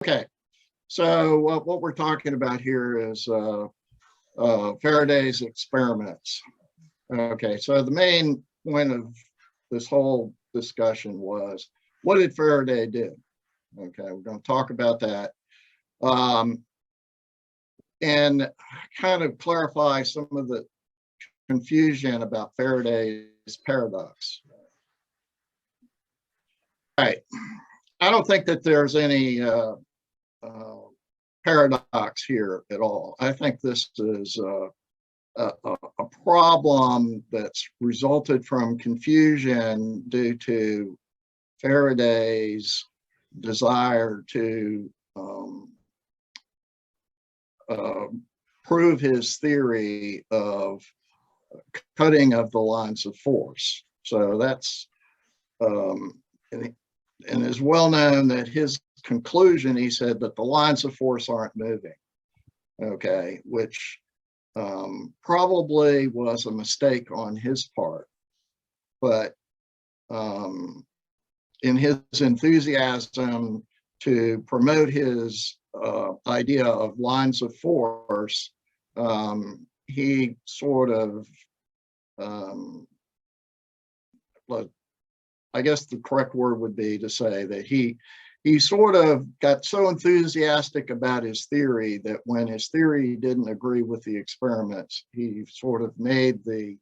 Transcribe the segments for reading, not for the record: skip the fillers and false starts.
Okay, so what we're talking about here is Faraday's experiments. Okay, so the main point of this whole discussion was, what did Faraday do? Okay, we're going to talk about that and kind of clarify some of the confusion about Faraday's paradox. All right, I don't think that there's any paradox here at all. I think this is a problem that's resulted from confusion due to Faraday's desire to prove his theory of cutting of the lines of force. So that's, and it's well known that his conclusion, he said that the lines of force aren't moving, okay, which probably was a mistake on his part. But in his enthusiasm to promote his idea of lines of force, he sort of, I guess the correct word would be to say that he sort of got so enthusiastic about his theory that when his theory didn't agree with the experiments, he sort of made the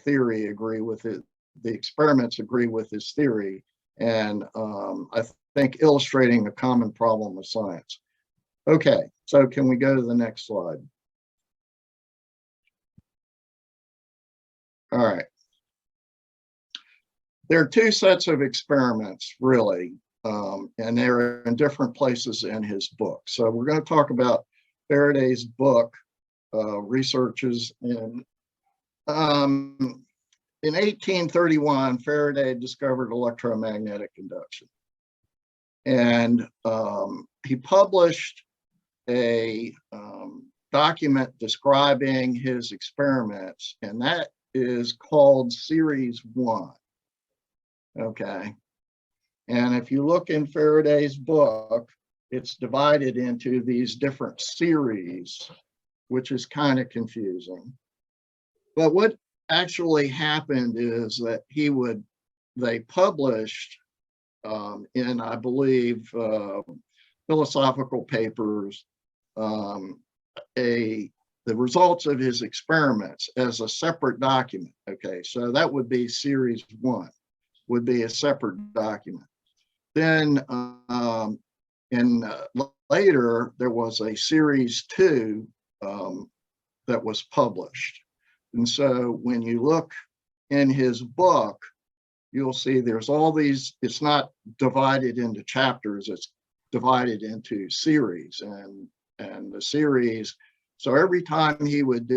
theory agree with it, the experiments agree with his theory, and I think illustrating a common problem of science. Okay, so can we go to the next slide? All right. There are two sets of experiments, really, and they're in different places in his book. So we're going to talk about Faraday's book, researches in 1831, Faraday discovered electromagnetic induction. And he published a document describing his experiments, and that is called Series 1. Okay. And if you look in Faraday's book, it's divided into these different series, which is kind of confusing. But what actually happened is that they published in, I believe, philosophical papers, the results of his experiments as a separate document. Okay, so that would be Series 1, would be a separate document. Then later, there was a Series 2 that was published. And so when you look in his book, you'll see there's all these, it's not divided into chapters, it's divided into series, and the series, so every time he would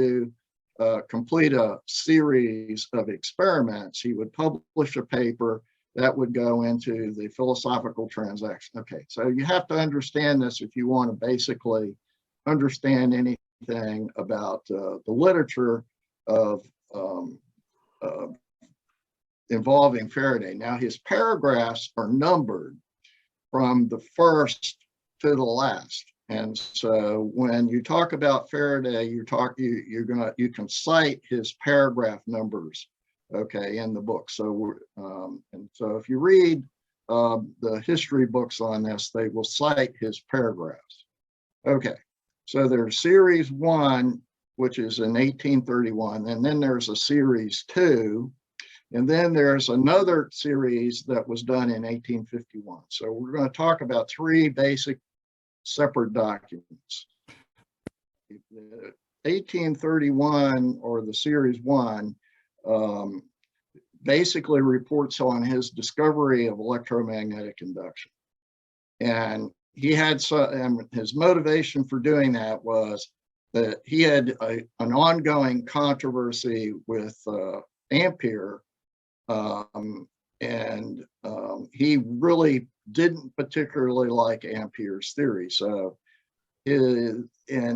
complete a series of experiments, he would publish a paper that would go into the philosophical transaction. Okay, so you have to understand this if you want to basically understand anything about the literature of involving Faraday. Now, his paragraphs are numbered from the first to the last. And so when you talk about Faraday, you can cite his paragraph numbers, okay, in the book. So and so if you read the history books on this, they will cite his paragraphs. Okay, so there's Series 1, which is in 1831, and then there's a Series 2, and then there's another series that was done in 1851. So we're going to talk about three basic separate documents. The 1831, or the Series 1, basically reports on his discovery of electromagnetic induction. And he had his motivation for doing that was that he had an ongoing controversy with Ampere, and he really didn't particularly like Ampere's theory. So in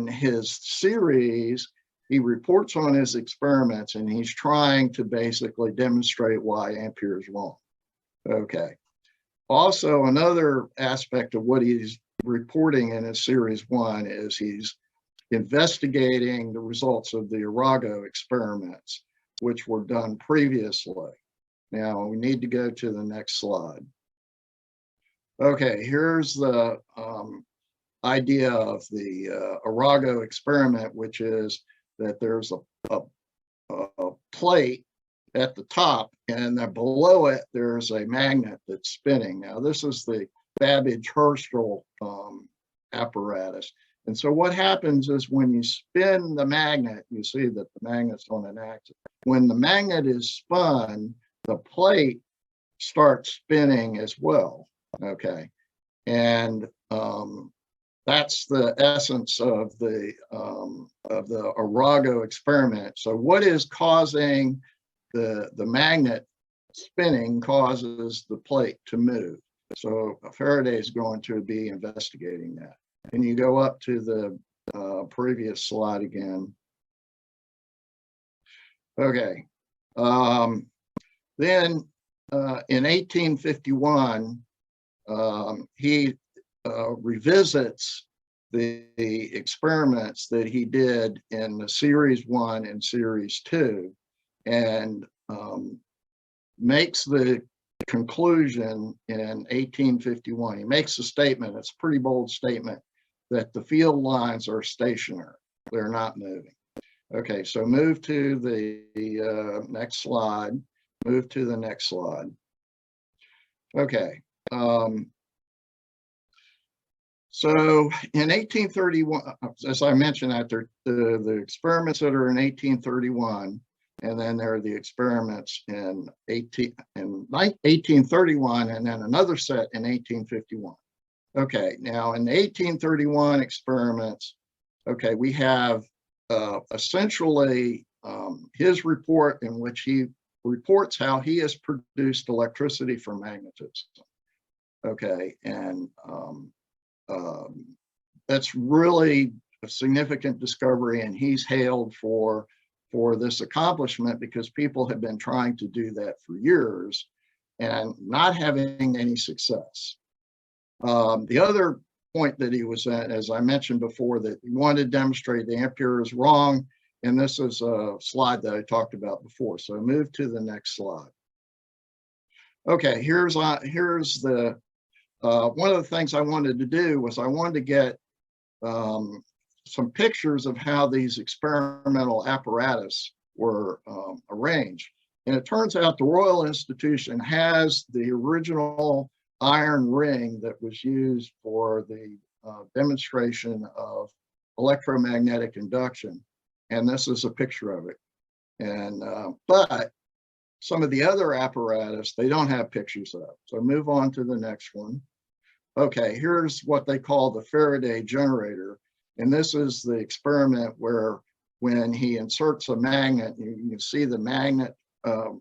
his series, he reports on his experiments, and he's trying to basically demonstrate why Ampere is wrong. Okay. Also, another aspect of what he's reporting in his series 1 is he's investigating the results of the Arago experiments, which were done previously. Now we need to go to the next slide. Okay, here's the idea of the Arago experiment, which is that there's a plate at the top, and then below it there's a magnet that's spinning. Now this is the Babbage-Herschel apparatus. And so what happens is when you spin the magnet, you see that the magnet's on an axis. When the magnet is spun, the plate starts spinning as well. Okay, and that's the essence of the Arago experiment. So what is causing the magnet spinning causes the plate to move. So Faraday is going to be investigating that. Can you go up to the previous slide again? Okay. Then in 1851, he revisits the experiments that he did in the series 1 and series 2, and makes the conclusion in 1851. He makes a statement, it's a pretty bold statement, that the field lines are stationary, they're not moving. Okay, so move to the next slide, move to the next slide. Okay, so in 1831, as I mentioned, after the experiments that are in 1831, and then there are the experiments in 1831, and then another set in 1851. Okay, now in the 1831 experiments, okay, we have essentially his report in which he reports how he has produced electricity from magnetism. Okay, and that's really a significant discovery, and he's hailed for this accomplishment because people have been trying to do that for years and not having any success. The other point that he was at, as I mentioned before, that he wanted to demonstrate the ampere is wrong, and this is a slide that I talked about before. So move to the next slide. Okay, here's the one of the things I wanted to do was I wanted to get some pictures of how these experimental apparatus were arranged. And it turns out the Royal Institution has the original iron ring that was used for the demonstration of electromagnetic induction. And this is a picture of it. And but some of the other apparatus, they don't have pictures of. So move on to the next one. Okay, here's what they call the Faraday generator. And this is the experiment where when he inserts a magnet, you can see the magnet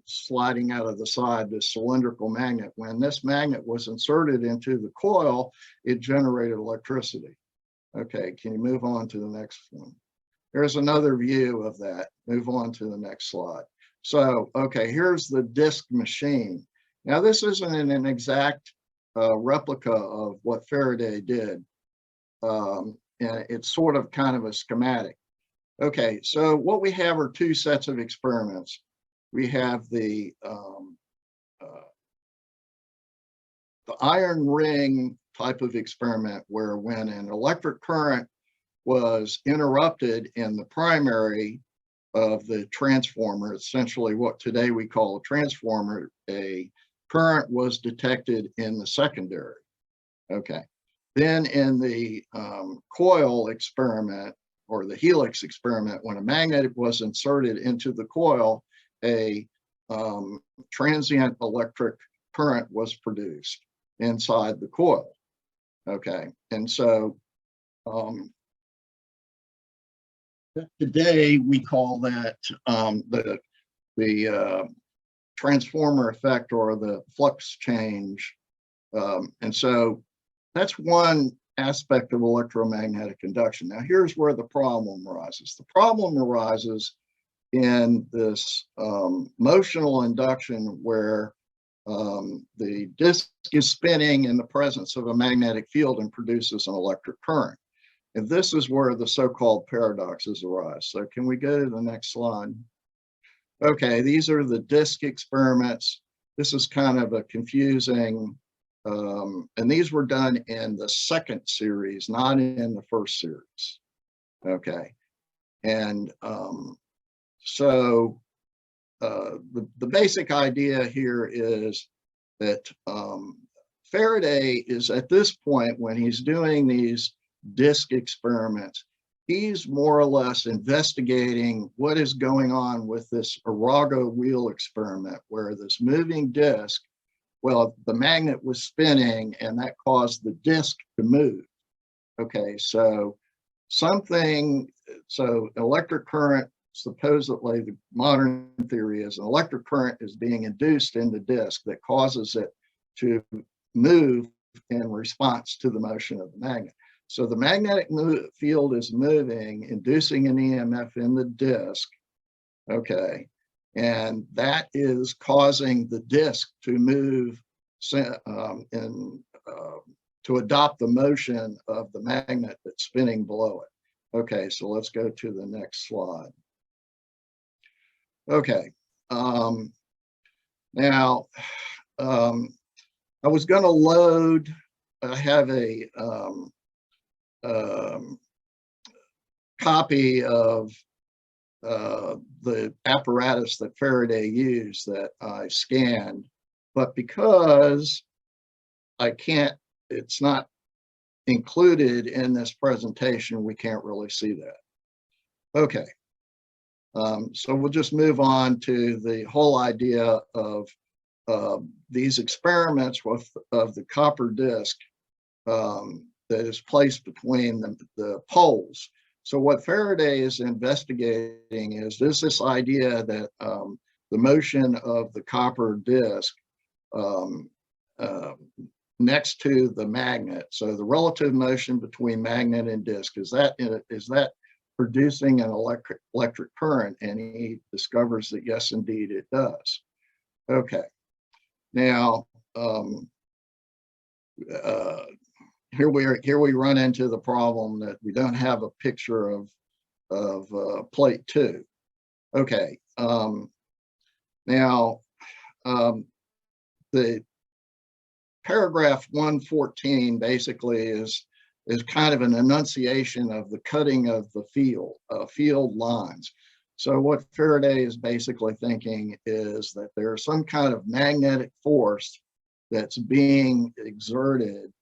sliding out of the side, this cylindrical magnet. When this magnet was inserted into the coil, it generated electricity. Okay, can you move on to the next one? There's another view of that. Move on to the next slide. So, okay, here's the disk machine. Now, this isn't an exact replica of what Faraday did. And it's sort of kind of a schematic. Okay, so what we have are two sets of experiments. We have the iron ring type of experiment where when an electric current was interrupted in the primary of the transformer, essentially what today we call a transformer, a current was detected in the secondary. Okay. Then in the coil experiment or the helix experiment, when a magnet was inserted into the coil, a transient electric current was produced inside the coil. Okay, and so today we call that the transformer effect or the flux change. And so that's one aspect of electromagnetic induction. Now here's where the problem arises. The problem arises in this motional induction where the disk is spinning in the presence of a magnetic field and produces an electric current. And this is where the so-called paradoxes arise. So can we go to the next slide? Okay, these are the disk experiments. This is kind of a confusing, and these were done in the second series, not in the first series. Okay, and so the basic idea here is that Faraday is at this point, when he's doing these disk experiments, he's more or less investigating what is going on with this Arago wheel experiment, where this moving disk, well, the magnet was spinning and that caused the disk to move. Okay, so electric current, supposedly the modern theory is an electric current is being induced in the disk that causes it to move in response to the motion of the magnet. So the magnetic field is moving, inducing an EMF in the disk, okay, and that is causing the disk to move to adopt the motion of the magnet that's spinning below it. Okay, so let's go to the next slide. Okay, now I was going to load, I have a copy of the apparatus that Faraday used that I scanned, but because I can't, it's not included in this presentation, we can't really see that. Okay, so we'll just move on to the whole idea of these experiments of the copper disc that is placed between the poles. So what Faraday is investigating is this idea that the motion of the copper disc next to the magnet, so the relative motion between magnet and disc, is that producing an electric current? And he discovers that yes, indeed, it does. Okay, now here we run into the problem that we don't have a picture of plate 2. Okay, now the paragraph 114 basically is kind of an enunciation of the cutting of the field lines. So what Faraday is basically thinking is that there's some kind of magnetic force that's being exerted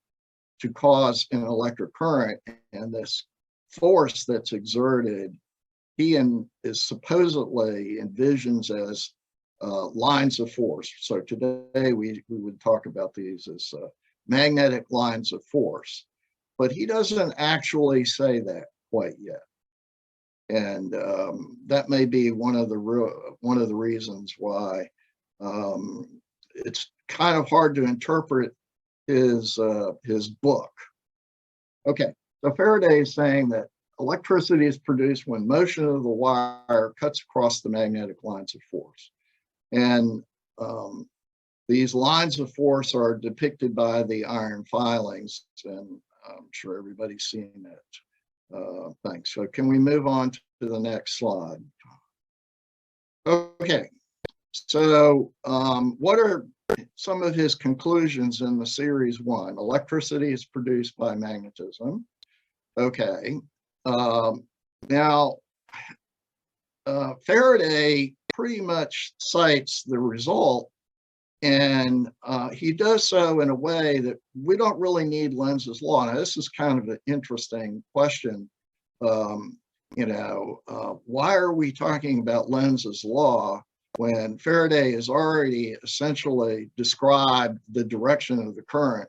to cause an electric current, and this force that's exerted, he is supposedly envisions as lines of force. So today we would talk about these as magnetic lines of force, but he doesn't actually say that quite yet. And that may be one of the reasons why it's kind of hard to interpret his book. Okay, so Faraday is saying that electricity is produced when motion of the wire cuts across the magnetic lines of force. And these lines of force are depicted by the iron filings, and I'm sure everybody's seen it. Thanks. So can we move on to the next slide? Okay, so what are some of his conclusions in the series 1? Electricity is produced by magnetism. Okay, now Faraday pretty much cites the result, and he does so in a way that we don't really need Lenz's law. Now, this is kind of an interesting question. Why are we talking about Lenz's law when Faraday has already essentially described the direction of the current?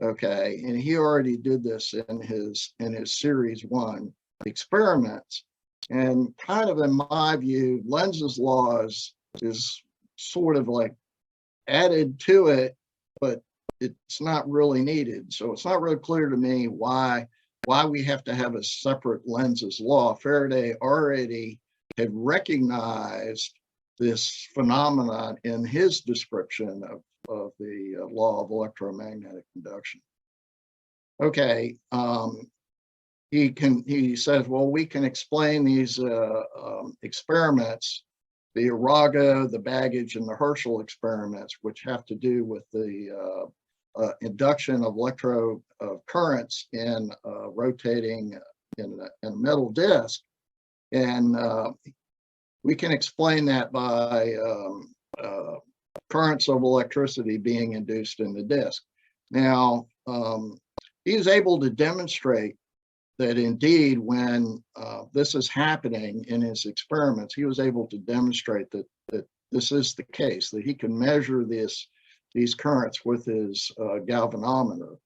Okay, and he already did this in his series 1 experiments. And kind of in my view, Lenz's law is sort of like added to it, but it's not really needed. So it's not really clear to me why we have to have a separate Lenz's law. Faraday already had recognized this phenomenon in his description the law of electromagnetic induction. Okay, he says, well, we can explain these experiments, the Arago, the Baggage, and the Herschel experiments, which have to do with the induction of currents in rotating in a metal disk. And we can explain that by currents of electricity being induced in the disk. Now, he is able to demonstrate that indeed, when this is happening in his experiments, he was able to demonstrate that this is the case, that he can measure these currents with his galvanometer.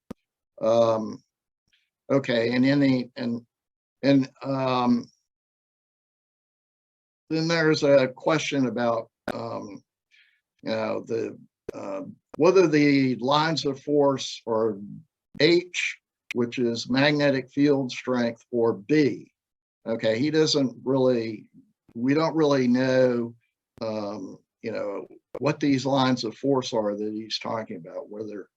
Okay, and then there's a question about whether the lines of force are H, which is magnetic field strength, or B. Okay, we don't really know, what these lines of force are that he's talking about, whether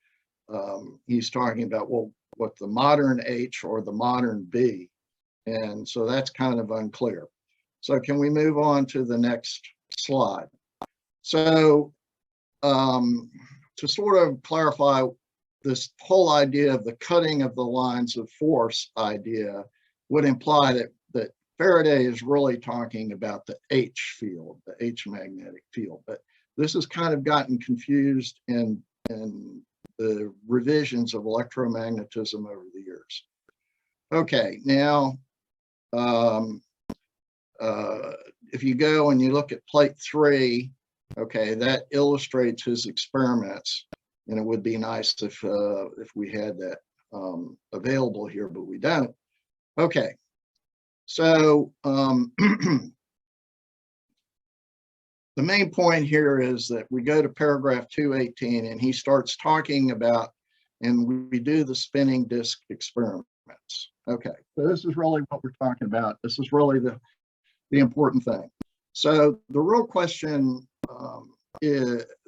he's talking about, well, what the modern H or the modern B. And so that's kind of unclear. So can we move on to the next slide? So to sort of clarify, this whole idea of the cutting of the lines of force idea would imply that Faraday is really talking about the H field, the H magnetic field. But this has kind of gotten confused in the revisions of electromagnetism over the years. Okay, now, if you go and you look at plate 3, okay, that illustrates his experiments. And it would be nice if we had that available here, but we don't. Okay, so the main point here is that we go to paragraph 218, and he starts talking about, and we do the spinning disk experiments. Okay, so this is really what we're talking about. This is really the important thing. So the real question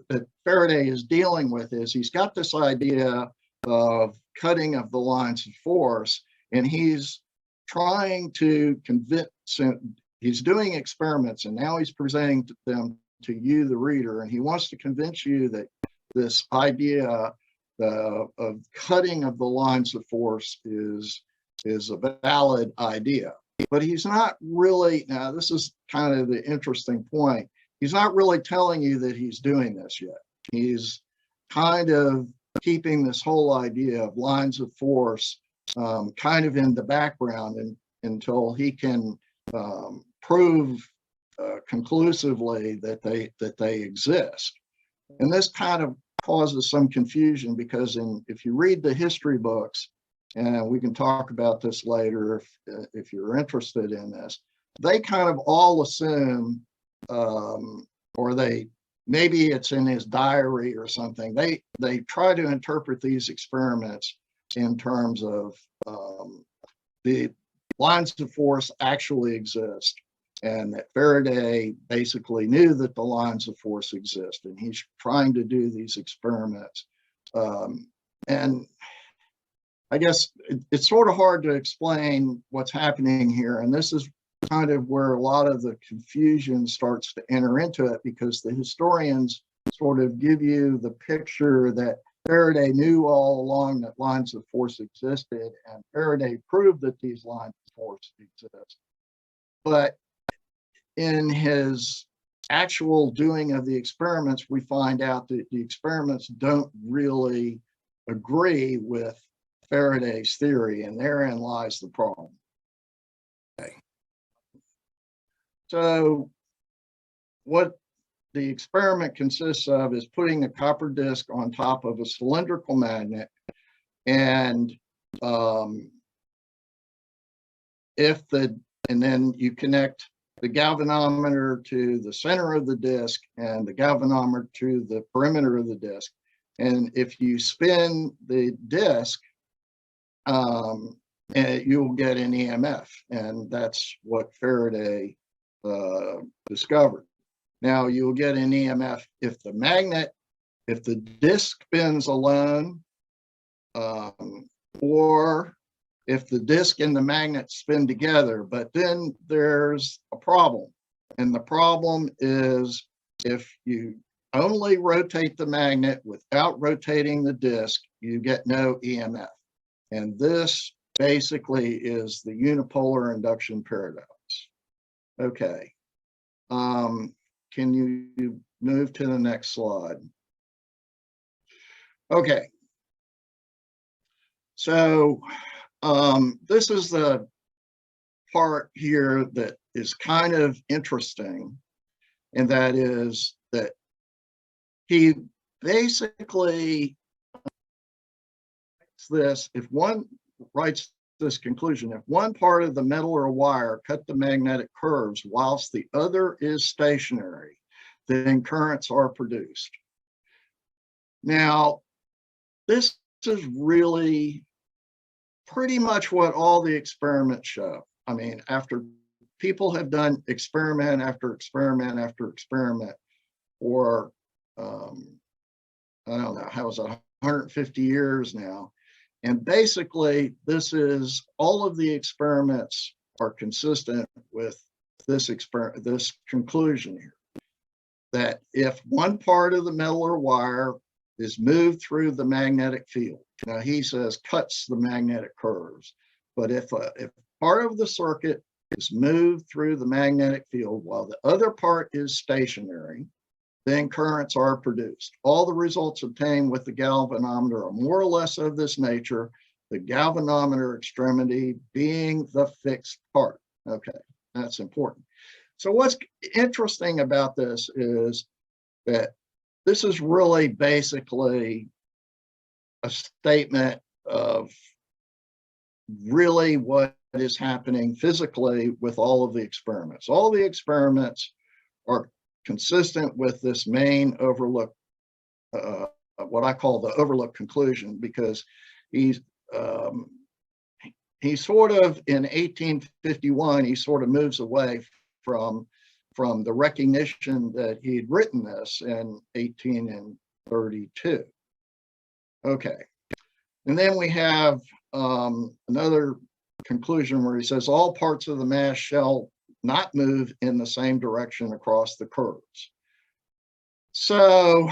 that Faraday is dealing with is he's got this idea of cutting of the lines of force, and he's trying to convince him. He's doing experiments, and now he's presenting them to you, the reader, and he wants to convince you that this idea of cutting of the lines of force is a valid idea. But he's not really, now this is kind of the interesting point, he's not really telling you that he's doing this yet. He's kind of keeping this whole idea of lines of force kind of in the background until he can prove conclusively that they exist. And this kind of causes some confusion, because if you read the history books, and we can talk about this later if you're interested in this, they kind of all assume, or maybe it's in his diary or something, they try to interpret these experiments in terms of the lines of force actually exist, and that Faraday basically knew that the lines of force exist, and he's trying to do these experiments. And I guess it's sort of hard to explain what's happening here, and this is kind of where a lot of the confusion starts to enter into it, because the historians sort of give you the picture that Faraday knew all along that lines of force existed, and Faraday proved that these lines of force exist. But in his actual doing of the experiments, we find out that the experiments don't really agree with Faraday's theory, and therein lies the problem. Okay. So what the experiment consists of is putting a copper disc on top of a cylindrical magnet, and then you connect the galvanometer to the center of the disc and the galvanometer to the perimeter of the disc. And if you spin the disc, you'll get an EMF, and that's what Faraday discovered. Now, you'll get an EMF if the magnet if the disk spins alone, or if the disk and the magnet spin together. But then there's a problem. And the problem is if you only rotate the magnet without rotating the disk, you get no EMF. And this basically is the unipolar induction paradox. Okay. Can you move to the next slide? Okay. So this is the part here that is kind of interesting, and that is that he basically writes this conclusion: if one part of the metal or wire cut the magnetic curves whilst the other is stationary, then currents are produced. Now, this is really pretty much what all the experiments show. I mean, after people have done experiment after experiment after experiment for, I don't know, how is it, 150 years now. And basically, all of the experiments are consistent with this conclusion here, that if one part of the metal or wire is moved through the magnetic field, now he says cuts the magnetic curves, but if part of the circuit is moved through the magnetic field while the other part is stationary, then currents are produced. All the results obtained with the galvanometer are more or less of this nature, the galvanometer extremity being the fixed part. Okay, that's important. So what's interesting about this is that this is really basically a statement of really what is happening physically with all of the experiments. All the experiments are consistent with this main overlook, what I call the overlook conclusion, because he sort of, in 1851, he sort of moves away from the recognition that he'd written this in 1832. Okay, and then we have another conclusion where he says all parts of the mass shall not move in the same direction across the curves. So,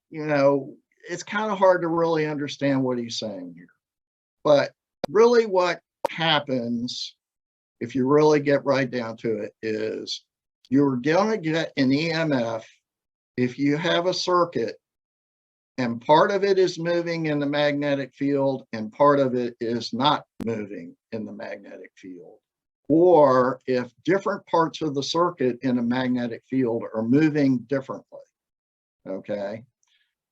you know, it's kind of hard to really understand what he's saying here. But really what happens, if you really get right down to it, is you're going to get an EMF if you have a circuit and part of it is moving in the magnetic field and part of it is not moving in the magnetic field. Or if different parts of the circuit in a magnetic field are moving differently. Okay,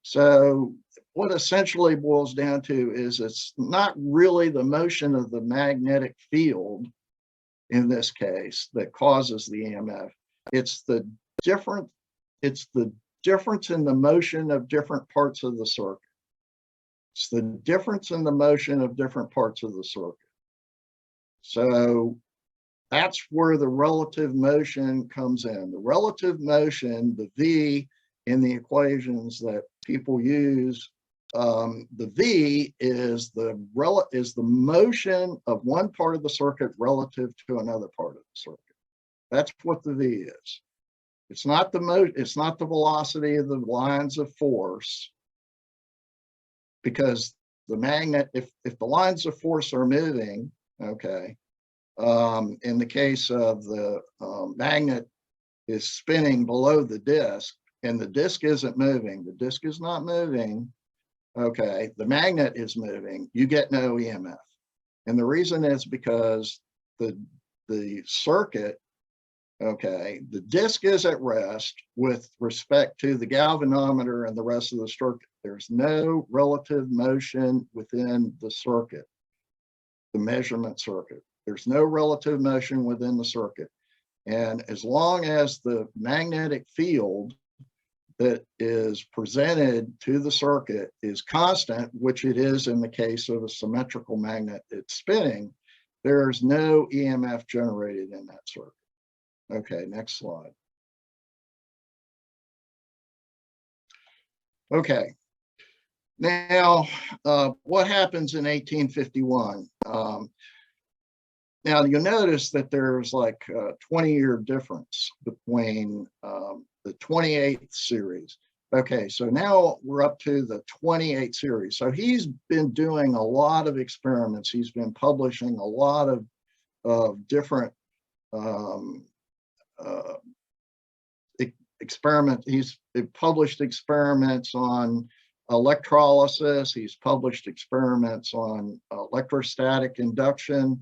so what essentially boils down to is it's not really the motion of the magnetic field in this case that causes the EMF. It's the difference in the motion of different parts of the circuit. It's the difference in the motion of different parts of the circuit. So that's where the relative motion comes in. The relative motion, the V in the equations that people use, the V is the motion of one part of the circuit relative to another part of the circuit. That's what the V is. It's not the velocity of the lines of force, because the magnet, if the lines of force are moving, okay, in the case of the magnet is spinning below the disk and the disk isn't moving, the disk is not moving, okay, the magnet is moving, you get no EMF. And the reason is because the circuit, okay, the disk is at rest with respect to the galvanometer and the rest of the circuit. There's no relative motion within the circuit, the measurement circuit. There's no relative motion within the circuit. And as long as the magnetic field that is presented to the circuit is constant, which it is in the case of a symmetrical magnet that's spinning, there's no EMF generated in that circuit. Okay, next slide. Okay. Now, what happens in 1851? Now you'll notice that there's like a 20-year difference between the 28th series. Okay, so now we're up to the 28th series. So he's been doing a lot of experiments. He's been publishing a lot of different uh, experiments. He's published experiments on electrolysis. He's published experiments on electrostatic induction.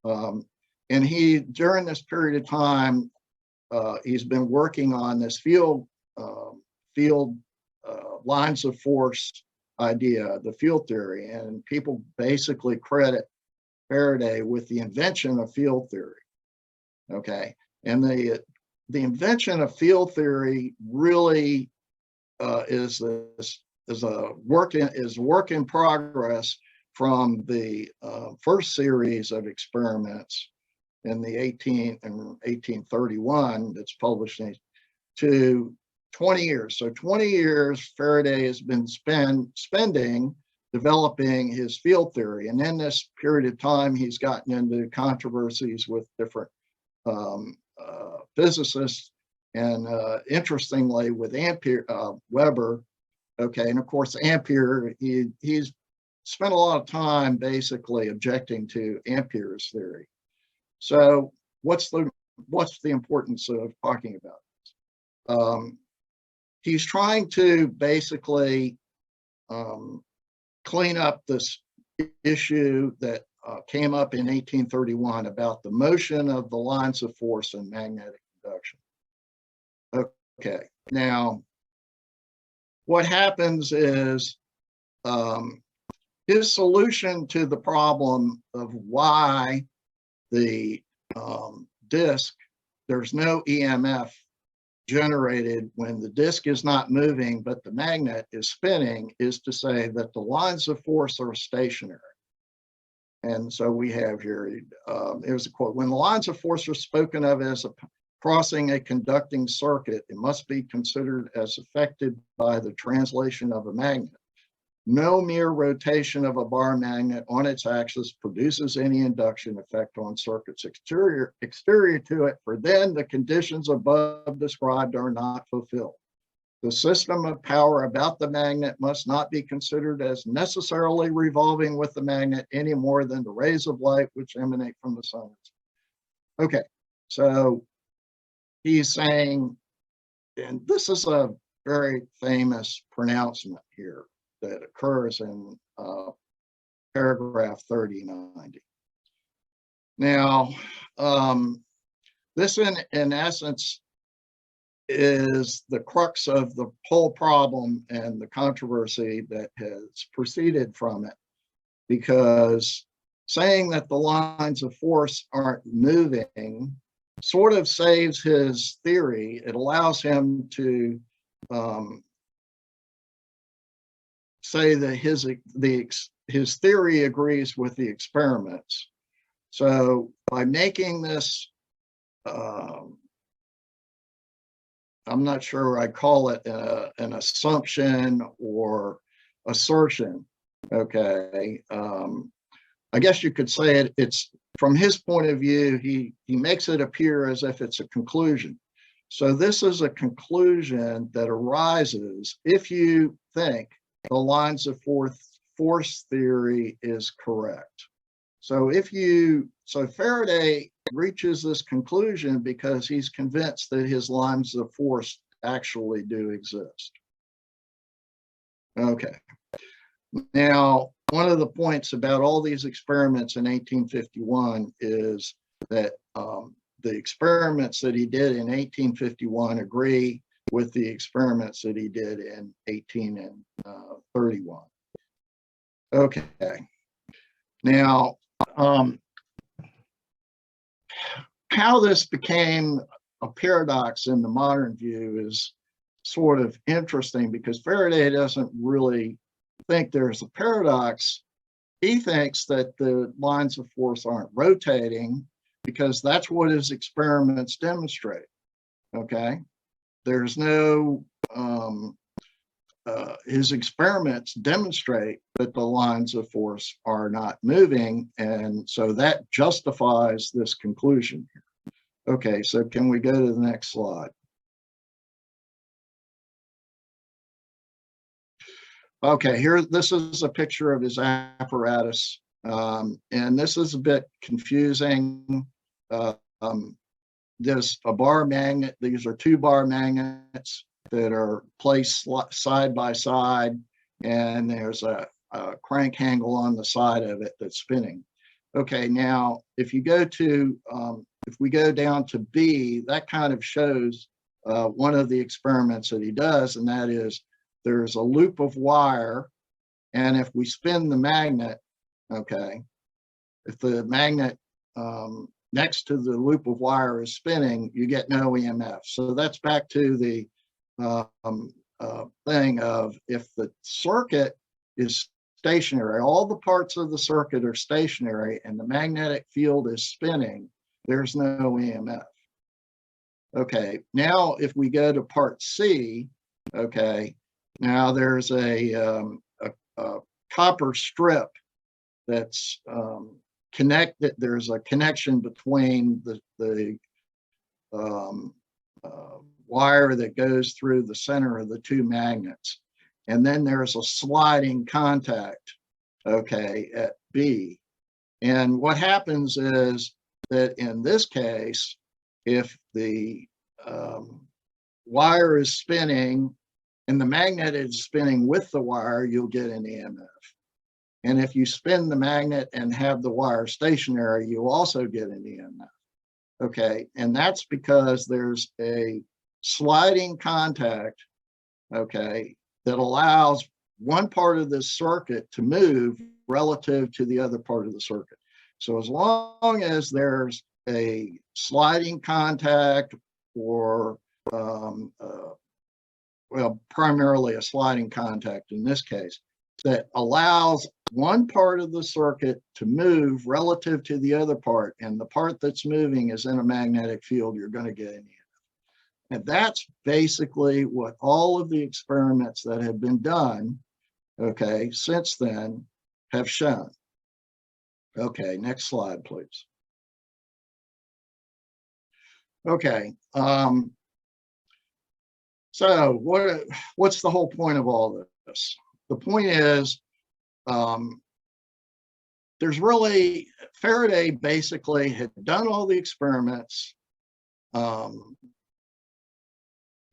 And he, during this period of time, he's been working on this field lines of force idea, the field theory, and people basically credit Faraday with the invention of field theory. Okay, and the invention of field theory really is a work in progress from the first series of experiments in the 1831 that's published to 20 years. So 20 years Faraday has been spending developing his field theory. And in this period of time, he's gotten into controversies with different physicists, and interestingly with Ampere, Weber. Okay, and of course Ampere, he's spent a lot of time basically objecting to Ampere's theory. So what's the importance of talking about this? He's trying to basically clean up this issue that came up in 1831 about the motion of the lines of force in magnetic induction. Okay, now what happens is his solution to the problem of why the disk, there's no EMF generated when the disk is not moving, but the magnet is spinning, is to say that the lines of force are stationary. And so we have here, there's a quote: when the lines of force are spoken of as crossing a conducting circuit, it must be considered as affected by the translation of a magnet. No mere rotation of a bar magnet on its axis produces any induction effect on circuits exterior to it, for then the conditions above described are not fulfilled. The system of power about the magnet must not be considered as necessarily revolving with the magnet any more than the rays of light which emanate from the sun. Okay, so he's saying, and this is a very famous pronouncement here that occurs in paragraph 3090. Now, this in essence is the crux of the whole problem and the controversy that has proceeded from it, because saying that the lines of force aren't moving sort of saves his theory. It allows him to say that his theory agrees with the experiments. So by making this, I'm not sure I call it an assumption or assertion. Okay, I guess you could say it's from his point of view. He makes it appear as if it's a conclusion. So this is a conclusion that arises if you think the lines of force theory is correct. So Faraday reaches this conclusion because he's convinced that his lines of force actually do exist. Okay. Now, one of the points about all these experiments in 1851 is that the experiments that he did in 1851 agree with the experiments that he did in 1831. Okay. Now, how this became a paradox in the modern view is sort of interesting, because Faraday doesn't really think there's a paradox. He thinks that the lines of force aren't rotating because that's what his experiments demonstrate. Okay, there's no his experiments demonstrate that the lines of force are not moving, and so that justifies this conclusion here. Okay, so can we go to the next slide? Okay, here, this is a picture of his apparatus, and this is a bit confusing. Uh, um, there's a bar magnet. These are two bar magnets that are placed side by side, and there's a crank handle on the side of it that's spinning. Okay, now if you go to, if we go down to B, that kind of shows one of the experiments that he does, and that is there's a loop of wire, and if we spin the magnet, okay, if the magnet next to the loop of wire is spinning, you get no EMF. So that's back to the thing of if the circuit is stationary, all the parts of the circuit are stationary, and the magnetic field is spinning, there's no EMF. Okay, now if we go to part C, okay, now there's a copper strip that's connected. There's a connection between the wire that goes through the center of the two magnets. And then there's a sliding contact, okay, at B. And what happens is that in this case, if the wire is spinning and the magnet is spinning with the wire, you'll get an EMF. And if you spin the magnet and have the wire stationary, you also get an EMF. Okay, and that's because there's a sliding contact, okay, that allows one part of this circuit to move relative to the other part of the circuit. So as long as there's a sliding contact or well, primarily a sliding contact in this case, that allows one part of the circuit to move relative to the other part, and the part that's moving is in a magnetic field, you're going to get an EMF. And that's basically what all of the experiments that have been done, okay, since then have shown. Okay, next slide, please. Okay, so what's the whole point of all this? The point is, there's really, Faraday basically had done all the experiments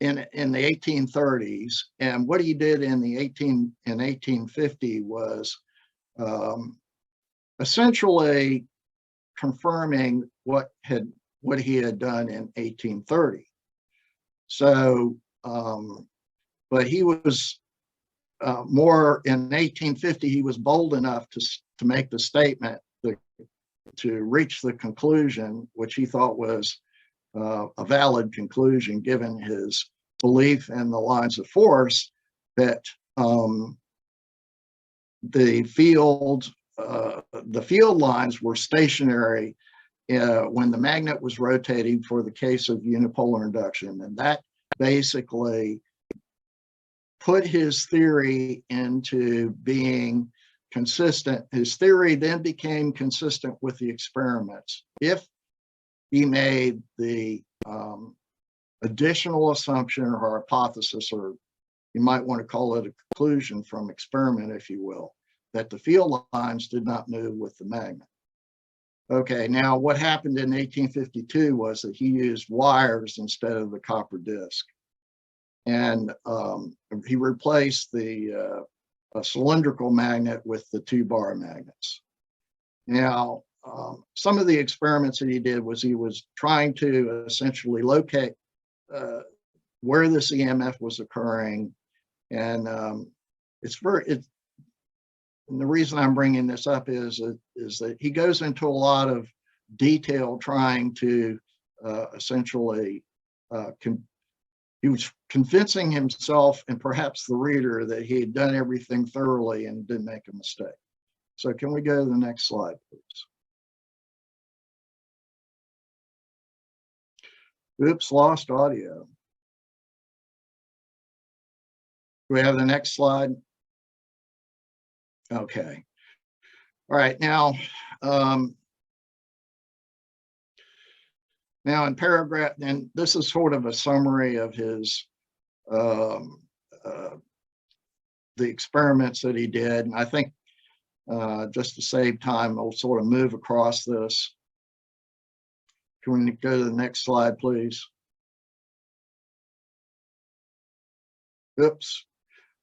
in the 1830s, and what he did in 1850 was essentially confirming what he had done in 1830. So, but he was more in 1850. He was bold enough to make the statement to reach the conclusion, which he thought was a valid conclusion given his belief in the lines of force, that the field lines were stationary when the magnet was rotating for the case of unipolar induction. And that basically put his theory into being consistent. His theory then became consistent with the experiments if he made the additional assumption or hypothesis, or you might want to call it a conclusion from experiment, if you will, that the field lines did not move with the magnet. Okay, now what happened in 1852 was that he used wires instead of the copper disc. And he replaced the cylindrical magnet with the two bar magnets. Now, some of the experiments that he did was he was trying to essentially locate where this EMF was occurring. And and the reason I'm bringing this up is that he goes into a lot of detail trying to essentially he was convincing himself and perhaps the reader that he had done everything thoroughly and didn't make a mistake. So can we go to the next slide, please? Oops, lost audio. we have the next slide? Okay. All right. Now in paragraph, and this is sort of a summary of his um, uh, the experiments that he did. And I think just to save time, I'll sort of move across this. Can we go to the next slide, please? Oops,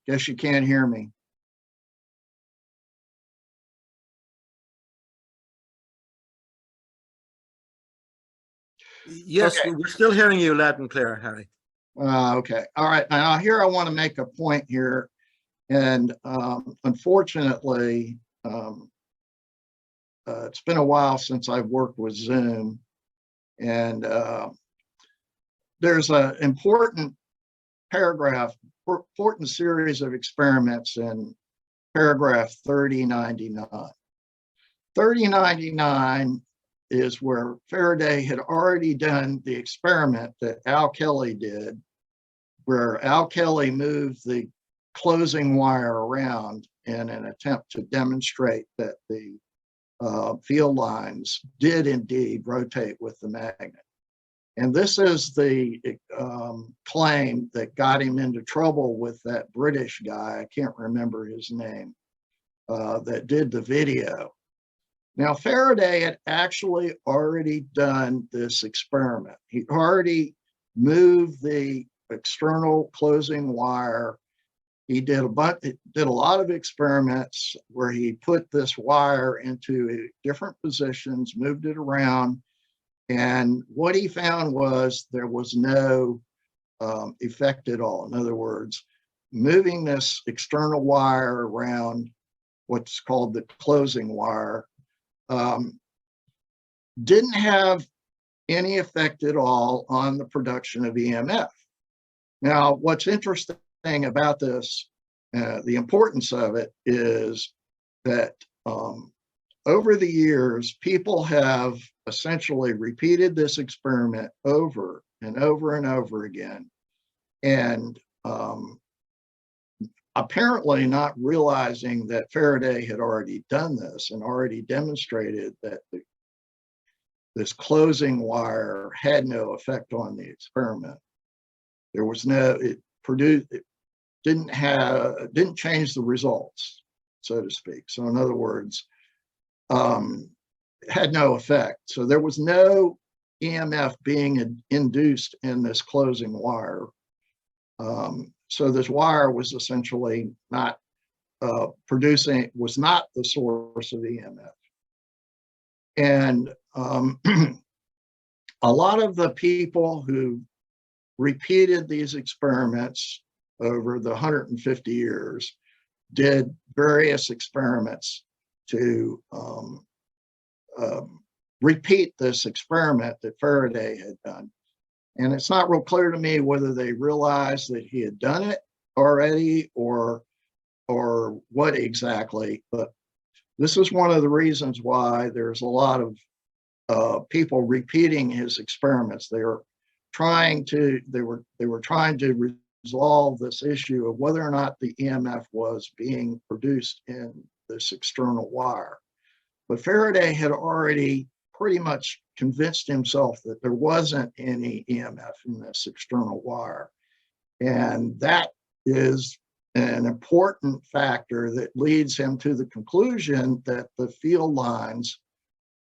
guess you can't hear me. Yes, Okay. we're still hearing you loud and clear, Harry. Okay. All right. Now here I want to make a point here. And unfortunately, it's been a while since I've worked with Zoom. And there's an important paragraph, important series of experiments in paragraph 3099. 3099 is where Faraday had already done the experiment that Al Kelly did, where Al Kelly moved the closing wire around in an attempt to demonstrate that the field lines did indeed rotate with the magnet. And this is the claim that got him into trouble with that British guy, I can't remember his name, that did the video. Now, Faraday had actually already done this experiment. He already moved the external closing wire. He did a lot of experiments where he put this wire into different positions, moved it around, and what he found was there was no effect at all. In other words, moving this external wire around what's called the closing wire didn't have any effect at all on the production of EMF. Now, what's interesting about this, the importance of it, is that over the years, people have essentially repeated this experiment over and over and over again, and apparently not realizing that Faraday had already done this and already demonstrated that this closing wire had no effect on the experiment. There was no, it didn't change the results, so to speak. So in other words, it had no effect. So there was no EMF being induced in this closing wire. So this wire was essentially not was not the source of EMF. And a lot of the people who repeated these experiments over the 150 years did various experiments to repeat this experiment that Faraday had done. And it's not real clear to me whether they realized that he had done it already or what exactly, but this is one of the reasons why there's a lot of people repeating his experiments. They were trying to resolve this issue of whether or not the EMF was being produced in this external wire. But Faraday had already pretty much convinced himself that there wasn't any EMF in this external wire. And that is an important factor that leads him to the conclusion that the field lines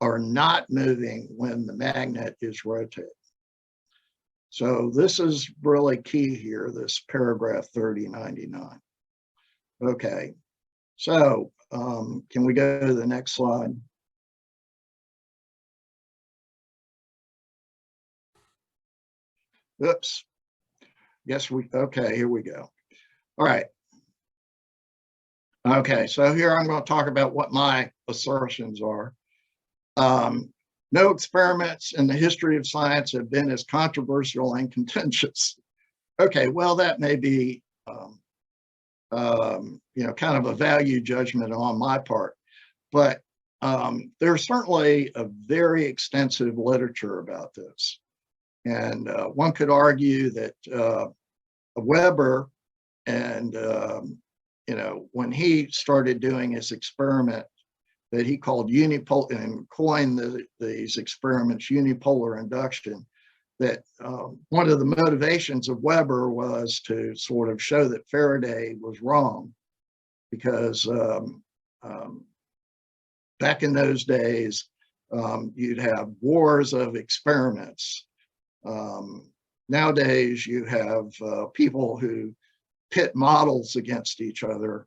are not moving when the magnet is rotating. So this is really key here, this paragraph 3099. Okay, so can we go to the next slide? Oops. Okay, here we go. All right. Okay, so here I'm going to talk about what my assertions are. No experiments in the history of science have been as controversial and contentious. Okay, well, that may be, kind of a value judgment on my part, but there's certainly a very extensive literature about this. And one could argue that Weber you know, when he started doing his experiment that he called unipolar and coined these experiments unipolar induction, that one of the motivations of Weber was to sort of show that Faraday was wrong, because back in those days, you'd have wars of experiments. Nowadays, you have people who pit models against each other.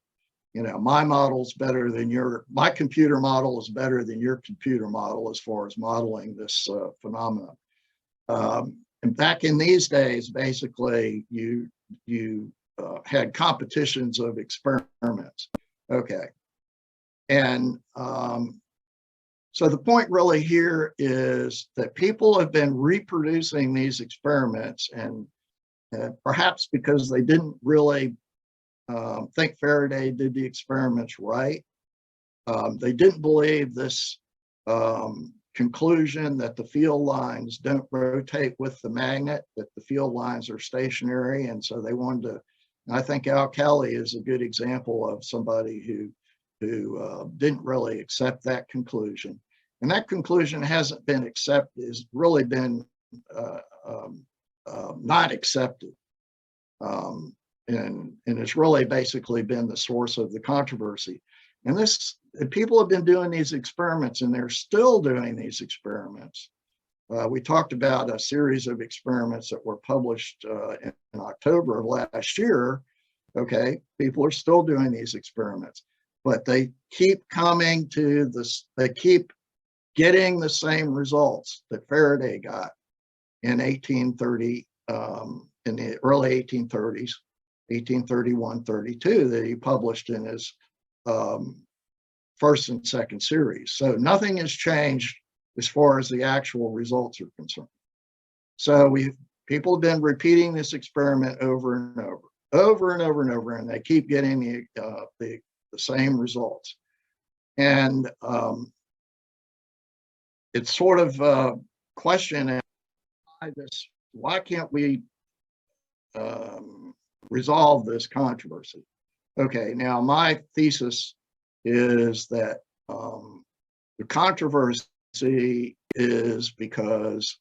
You know, my computer model is better than your computer model as far as modeling this phenomenon. And back in these days, basically, you had competitions of experiments. Okay. And so the point really here is that people have been reproducing these experiments, and perhaps because they didn't really think Faraday did the experiments right. They didn't believe this conclusion that the field lines don't rotate with the magnet, that the field lines are stationary. And so they wanted to, and I think Al Kelly is a good example of somebody who didn't really accept that conclusion. And that conclusion hasn't been accepted, has really been not accepted. And it's really basically been the source of the controversy. And people have been doing these experiments, and they're still doing these experiments. We talked about a series of experiments that were published in October of last year. Okay, people are still doing these experiments, but they keep coming to this, they keep getting the same results that Faraday got in 1830, in the early 1830s, 1831, 32, that he published in his first and second series. So nothing has changed as far as the actual results are concerned. So people have been repeating this experiment over and over, and they keep getting the same results. And it's sort of a question, why can't we resolve this controversy? Okay, now my thesis is that the controversy is because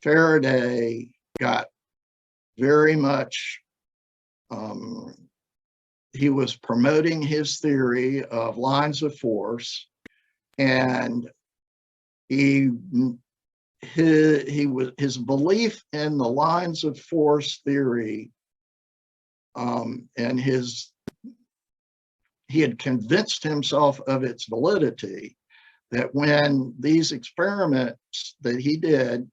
Faraday got very much, he was promoting his theory of lines of force, and his belief in the lines of force theory, and he had convinced himself of its validity, that when these experiments that he didn't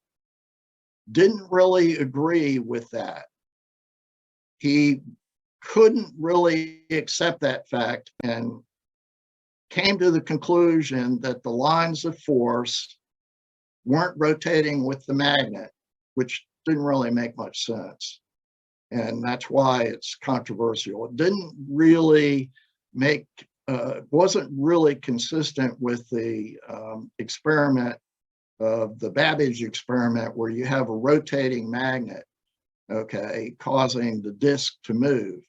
really agree with that, he couldn't really accept that fact, and came to the conclusion that the lines of force weren't rotating with the magnet, which didn't really make much sense. And that's why it's controversial. It didn't really wasn't really consistent with the experiment of the Babbage experiment, where you have a rotating magnet, okay, causing the disk to move.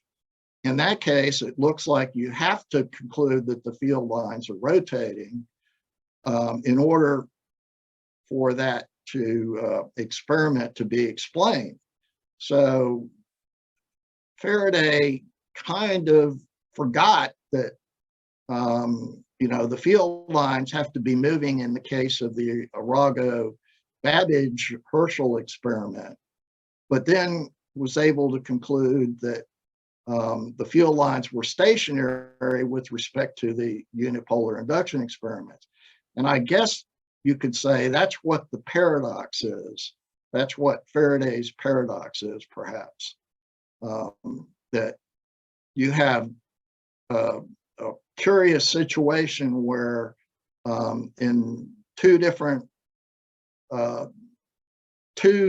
In that case, it looks like you have to conclude that the field lines are rotating in order for that experiment to be explained. So Faraday kind of forgot that the field lines have to be moving in the case of the Arago Babbage Herschel experiment, but then was able to conclude that the field lines were stationary with respect to the unipolar induction experiments. And I guess you could say that's what the paradox is. That's what Faraday's paradox is, perhaps. That you have a curious situation where in two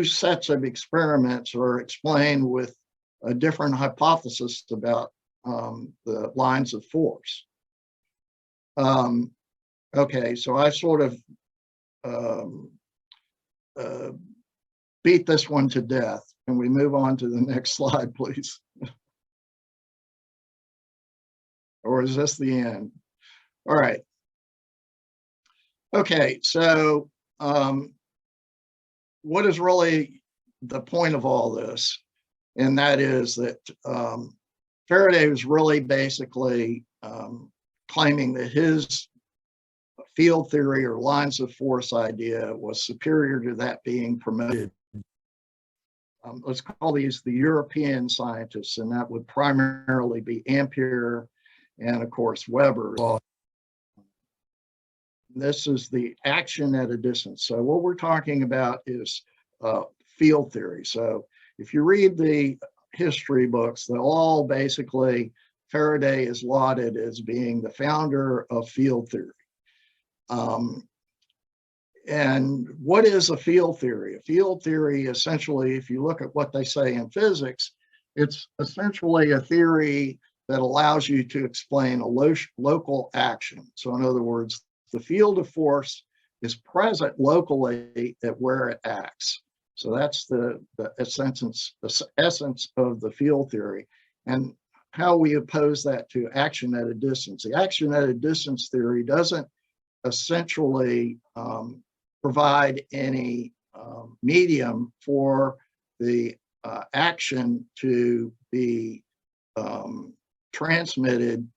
sets of experiments are explained with a different hypothesis about the lines of force. Okay, so I sort of beat this one to death. Can we move on to the next slide, please? or is this the end? All right. Okay, so what is really the point of all this? And that is that Faraday was really basically claiming that his field theory or lines of force idea was superior to that being promoted. Let's call these the European scientists, and that would primarily be Ampere and, of course, Weber. This is the action at a distance. So what we're talking about is field theory. So if you read the history books, they're all basically, Faraday is lauded as being the founder of field theory. And what is a field theory? A field theory, essentially, if you look at what they say in physics, it's essentially a theory that allows you to explain a local action. So in other words, the field of force is present locally at where it acts. So that's the essence of the field theory. And how we oppose that to action at a distance. The action at a distance theory doesn't essentially provide any medium for the action to be transmitted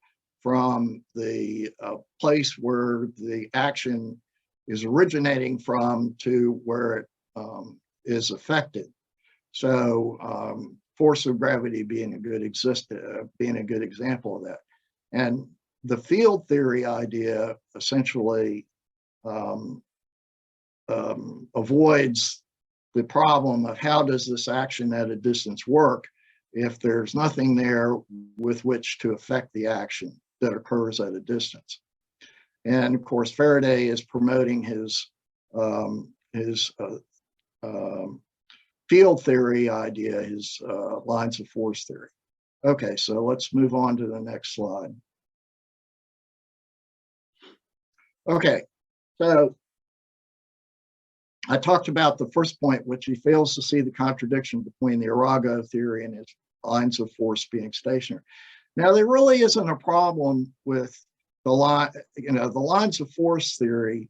from the place where the action is originating from to where it is affected. So force of gravity being a good example of that. And the field theory idea essentially avoids the problem of how does this action at a distance work if there's nothing there with which to affect the action that occurs at a distance. And of course, Faraday is promoting his field theory idea, his lines of force theory. Okay, so let's move on to the next slide. Okay, so I talked about the first point, which he fails to see the contradiction between the Arago theory and his lines of force being stationary. Now, there really isn't a problem with the lines of force theory.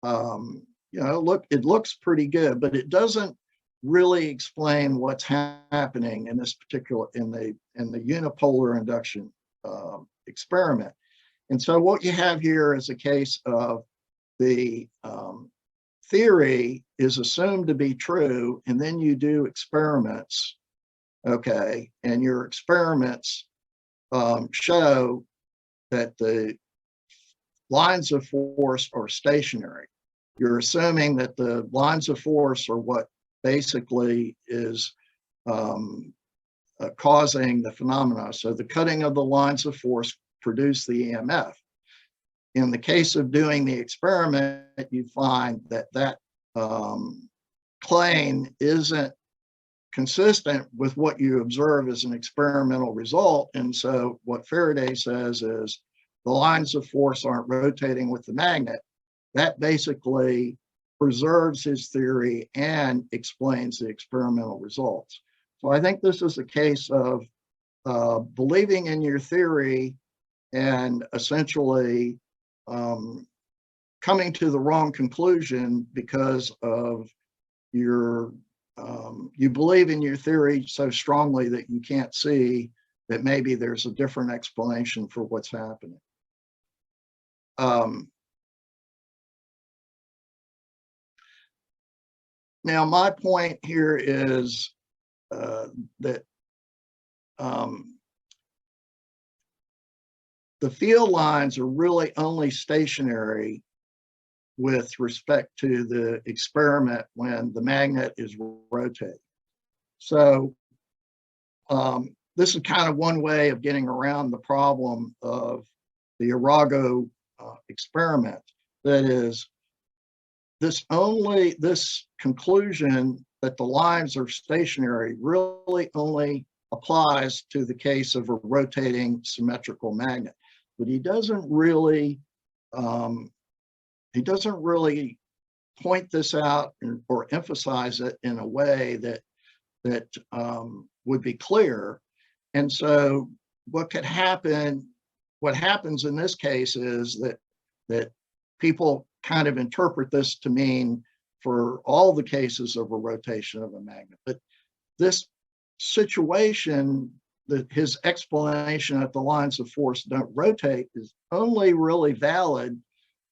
It looks pretty good, but it doesn't really explain what's happening in this particular in the unipolar induction experiment. And so what you have here is a case of the theory is assumed to be true, and then you do experiments, okay, and your experiments show that the lines of force are stationary. You're assuming that the lines of force are what basically is causing the phenomena. So the cutting of the lines of force produce the EMF. In the case of doing the experiment, you find that that claim isn't consistent with what you observe as an experimental result. And so what Faraday says is the lines of force aren't rotating with the magnet. That basically preserves his theory and explains the experimental results. So I think this is a case of believing in your theory and essentially coming to the wrong conclusion because of your you believe in your theory so strongly that you can't see that maybe there's a different explanation for what's happening. Now, my point here is that the field lines are really only stationary with respect to the experiment when the magnet is rotating. So this is kind of one way of getting around the problem of the Arago experiment. That is, this conclusion that the lines are stationary really only applies to the case of a rotating symmetrical magnet. But he doesn't really point this out or emphasize it in a way that would be clear. And so what could happen what happens in this case is that people kind of interpret this to mean for all the cases of a rotation of a magnet. But this situation, that his explanation that the lines of force don't rotate, is only really valid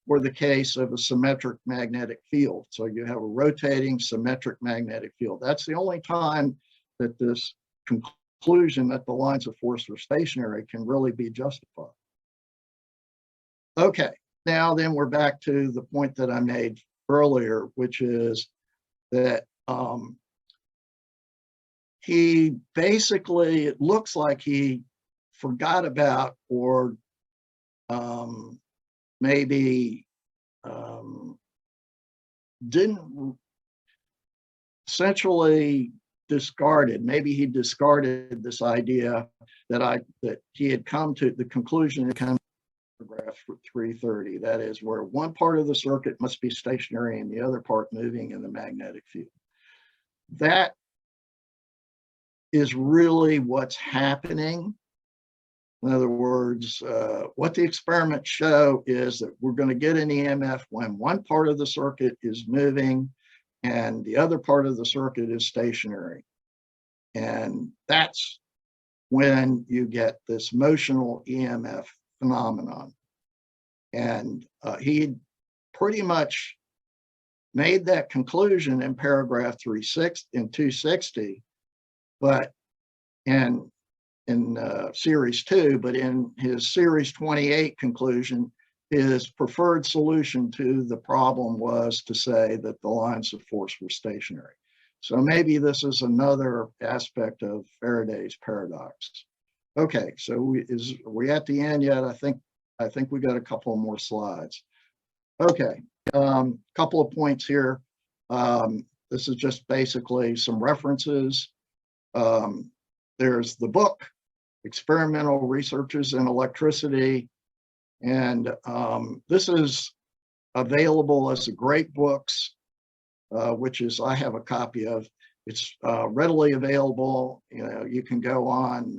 for the case of a symmetric magnetic field. So you have a rotating symmetric magnetic field. That's the only time that this conclusion that the lines of force are stationary can really be justified. Okay, now then we're back to the point that I made earlier, which is that he basically, it looks like he forgot about, or maybe didn't, essentially discarded. Maybe he discarded this idea that he had come to the conclusion to come to paragraph 330. That is, where one part of the circuit must be stationary and the other part moving in the magnetic field. That is really what's happening. In other words, what the experiments show is that we're going to get an EMF when one part of the circuit is moving and the other part of the circuit is stationary. And that's when you get this motional EMF phenomenon. And he pretty much made that conclusion in paragraph 260, but in series 2, but in his series 28 conclusion, his preferred solution to the problem was to say that the lines of force were stationary. So maybe this is another aspect of Faraday's paradox. Okay, so are we at the end yet? I think we got a couple more slides. Okay, couple of points here. This is just basically some references. There's the book, Experimental Researches in Electricity. And this is available as a great books, which is, I have a copy of. It's readily available. You can go on,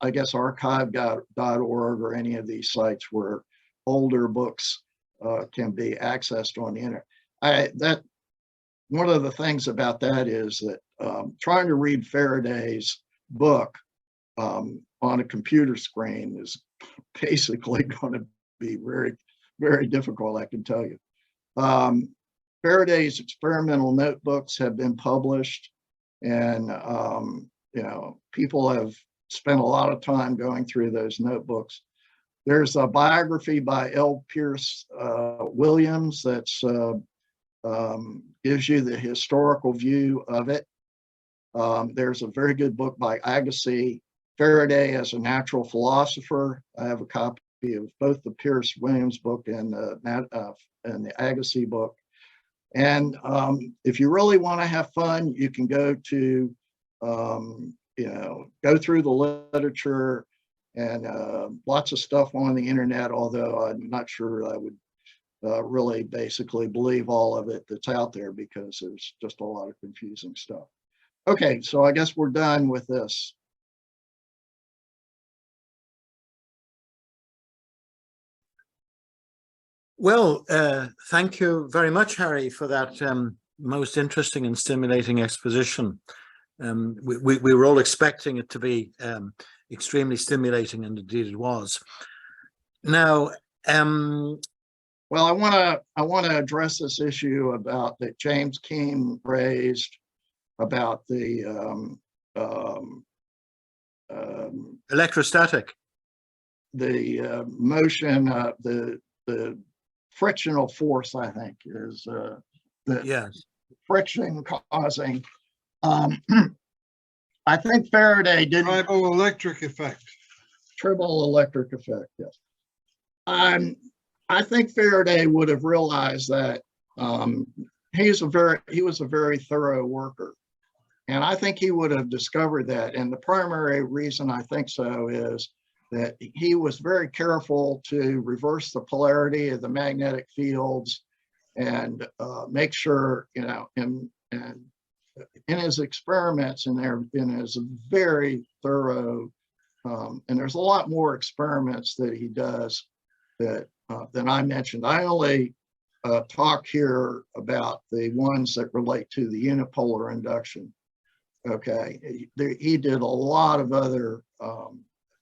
I guess, archive.org or any of these sites where older books can be accessed on the internet. One of the things about that is that trying to read Faraday's book on a computer screen is basically going to be very, very difficult, I can tell you. Faraday's experimental notebooks have been published, and people have spent a lot of time going through those notebooks. There's a biography by L. Pierce Williams that's gives you the historical view of it. There's a very good book by Agassiz, Faraday as a Natural Philosopher. I have a copy of both the Pierce Williams book and the Agassiz book. And if you really want to have fun, you can go to, go through the literature and lots of stuff on the internet, although I'm not sure I would really basically believe all of it that's out there because there's just a lot of confusing stuff. Okay, so I guess we're done with this. Well, thank you very much, Harry, for that most interesting and stimulating exposition. We were all expecting it to be extremely stimulating, and indeed it was. Now, well, I want to address this issue about that James Keene raised about the electrostatic, the motion, the frictional force, I think, is the friction causing. I think Faraday didn't. Triboelectric effect. Triboelectric effect, yes. I think Faraday would have realized that he was a very thorough worker, and I think he would have discovered that. And the primary reason I think so is that he was very careful to reverse the polarity of the magnetic fields and make sure, and in his experiments and in his very thorough and there's a lot more experiments that he does that than I mentioned. I only talk here about the ones that relate to the unipolar induction. Okay, he did a lot of other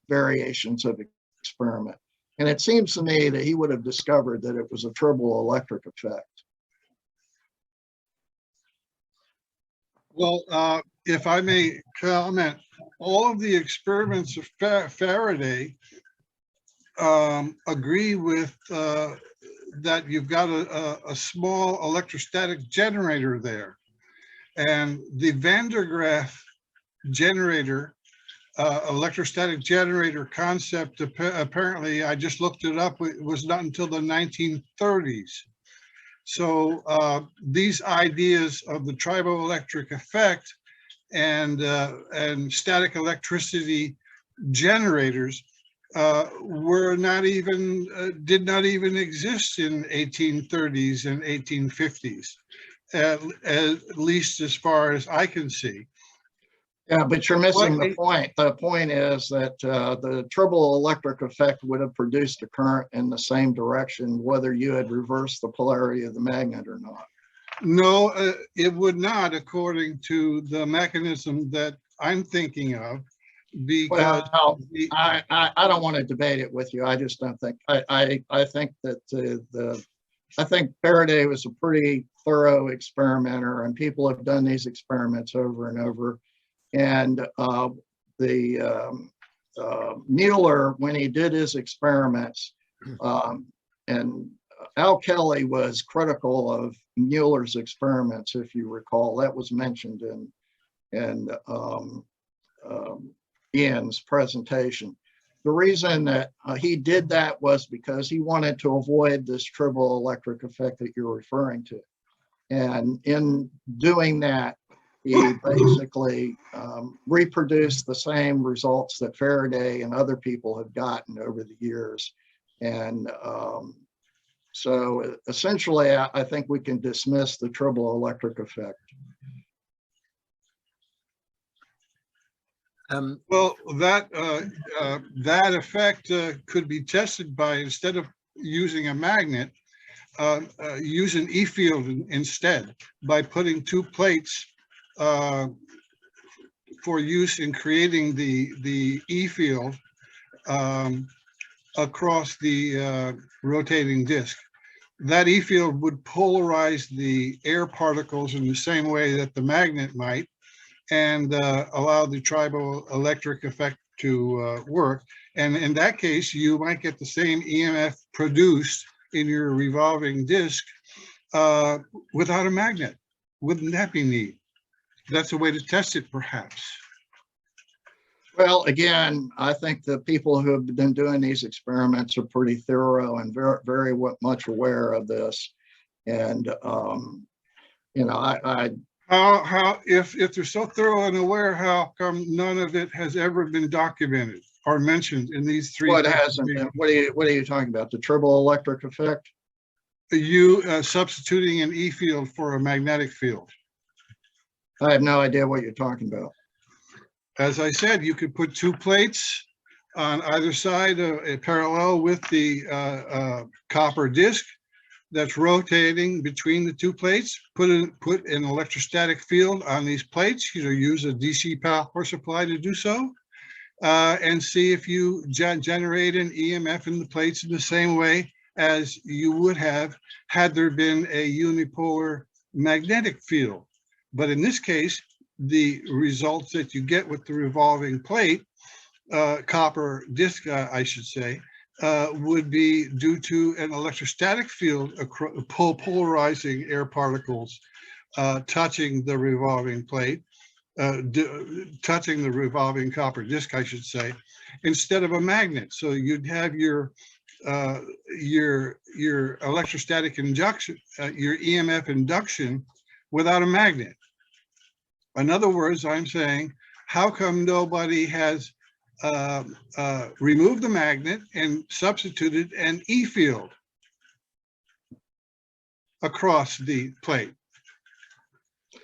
variations of experiment. And it seems to me that he would have discovered that it was a turboelectric effect. Well, if I may comment, all of the experiments of Faraday agree with that you've got a small electrostatic generator there. And the Van der Graaf generator, electrostatic generator concept, apparently, I just looked it up, it was not until the 1930s. So these ideas of the triboelectric effect and static electricity generators were not even, did not even exist in 1830s and 1850s, at least as far as I can see. Yeah, but you're missing the point. The point is that the turboelectric effect would have produced a current in the same direction, whether you had reversed the polarity of the magnet or not. No, it would not, according to the mechanism that I'm thinking of, because well, I don't want to debate it with you. I just don't think I think that I think Faraday was a pretty thorough experimenter, and people have done these experiments over and over. And Mueller, when he did his experiments, and Al Kelly was critical of Mueller's experiments, if you recall. That was mentioned in Ian's presentation. The reason that he did that was because he wanted to avoid this turboelectric effect that you're referring to. And in doing that, he basically reproduced the same results that Faraday and other people have gotten over the years. And so essentially, I think we can dismiss the turboelectric effect. well, that effect could be tested by, instead of using a magnet, use an E field instead, by putting two plates for use in creating the E field across the rotating disk. That E field would polarize the air particles in the same way that the magnet might, and allow the triboelectric effect to work. And in that case, you might get the same EMF produced in your revolving disk without a magnet. Wouldn't that be neat? That's a way to test it, perhaps. Well, again, I think the people who have been doing these experiments are pretty thorough and very much aware of this. And you know, How if they're so thorough and aware, how come none of it has ever been documented or mentioned in these three? what hasn't been? What are you talking about? The turboelectric effect? You substituting an E field for a magnetic field. I have no idea what you're talking about. As I said, you could put two plates on either side of parallel with the copper disc that's rotating between the two plates. Put an electrostatic field on these plates. Use a DC power supply to do so, and see if you generate an EMF in the plates in the same way as you would have had there been a unipolar magnetic field. But in this case, the results that you get with the revolving plate, copper disc, I should say, would be due to an electrostatic field polarizing air particles touching the revolving plate, touching the revolving copper disc, I should say, instead of a magnet. So you'd have your electrostatic induction, your EMF induction, without a magnet. In other words, I'm saying, how come nobody has removed the magnet and substituted an E field across the plate?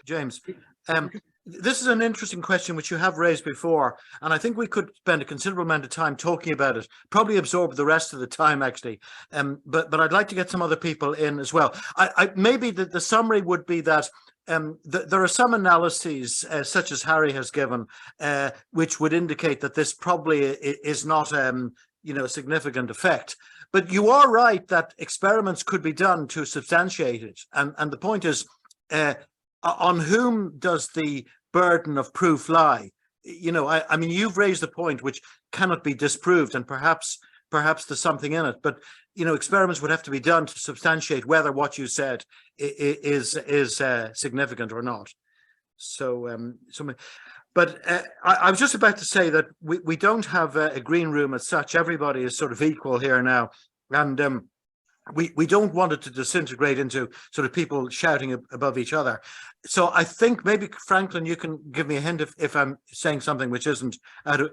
James, this is an interesting question which you have raised before, and I think we could spend a considerable amount of time talking about it, probably absorb the rest of the time actually. But I'd like to get some other people in as well. I maybe the summary would be that there are some analyses, such as Harry has given, which would indicate that this probably is not a significant effect. But you are right that experiments could be done to substantiate it, and the point is, on whom does the burden of proof lie? I mean, you've raised a point which cannot be disproved, and perhaps there's something in it, but experiments would have to be done to substantiate whether what you said is significant or not. But I was just about to say that we don't have a green room as such. Everybody is sort of equal here now, and we don't want it to disintegrate into sort of people shouting above each other. So I think maybe, Franklin, you can give me a hint if I'm saying something which isn't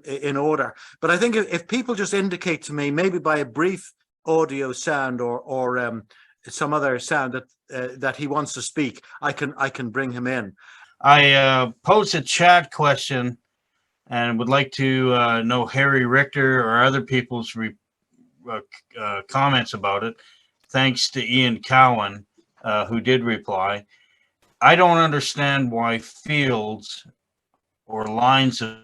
in order. But I think if people just indicate to me, maybe by a brief audio sound or some other sound that he wants to speak, I can bring him in. I posed a chat question and would like to know Harry Richter or other people's comments about it. Thanks to Ian Cowan, who did reply. I don't understand why fields or lines of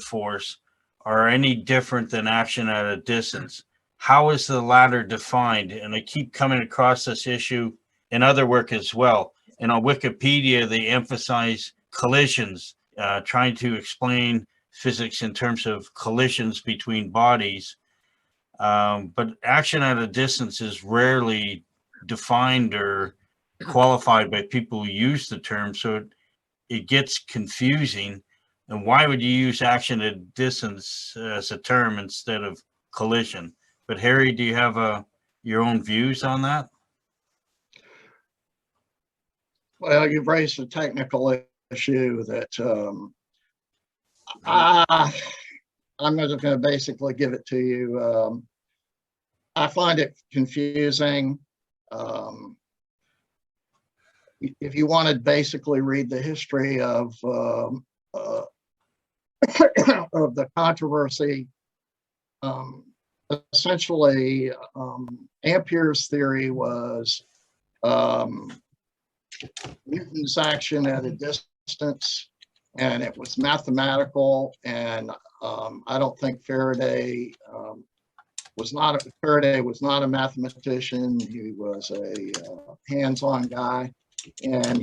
force are any different than action at a distance. How is the latter defined? And I keep coming across this issue in other work as well. And on Wikipedia, they emphasize collisions, trying to explain physics in terms of collisions between bodies. But action at a distance is rarely defined or qualified by people who use the term, so it gets confusing. And why would you use action at a distance as a term instead of collision? But Harry, do you have your own views on that? Well, you've raised a technical issue that I'm just going to basically give it to you. I find it confusing. If you want to basically read the history of of the controversy, essentially, Ampere's theory was Newton's action at a distance, and it was mathematical. And I don't think Faraday was not a mathematician. He was a hands-on guy, and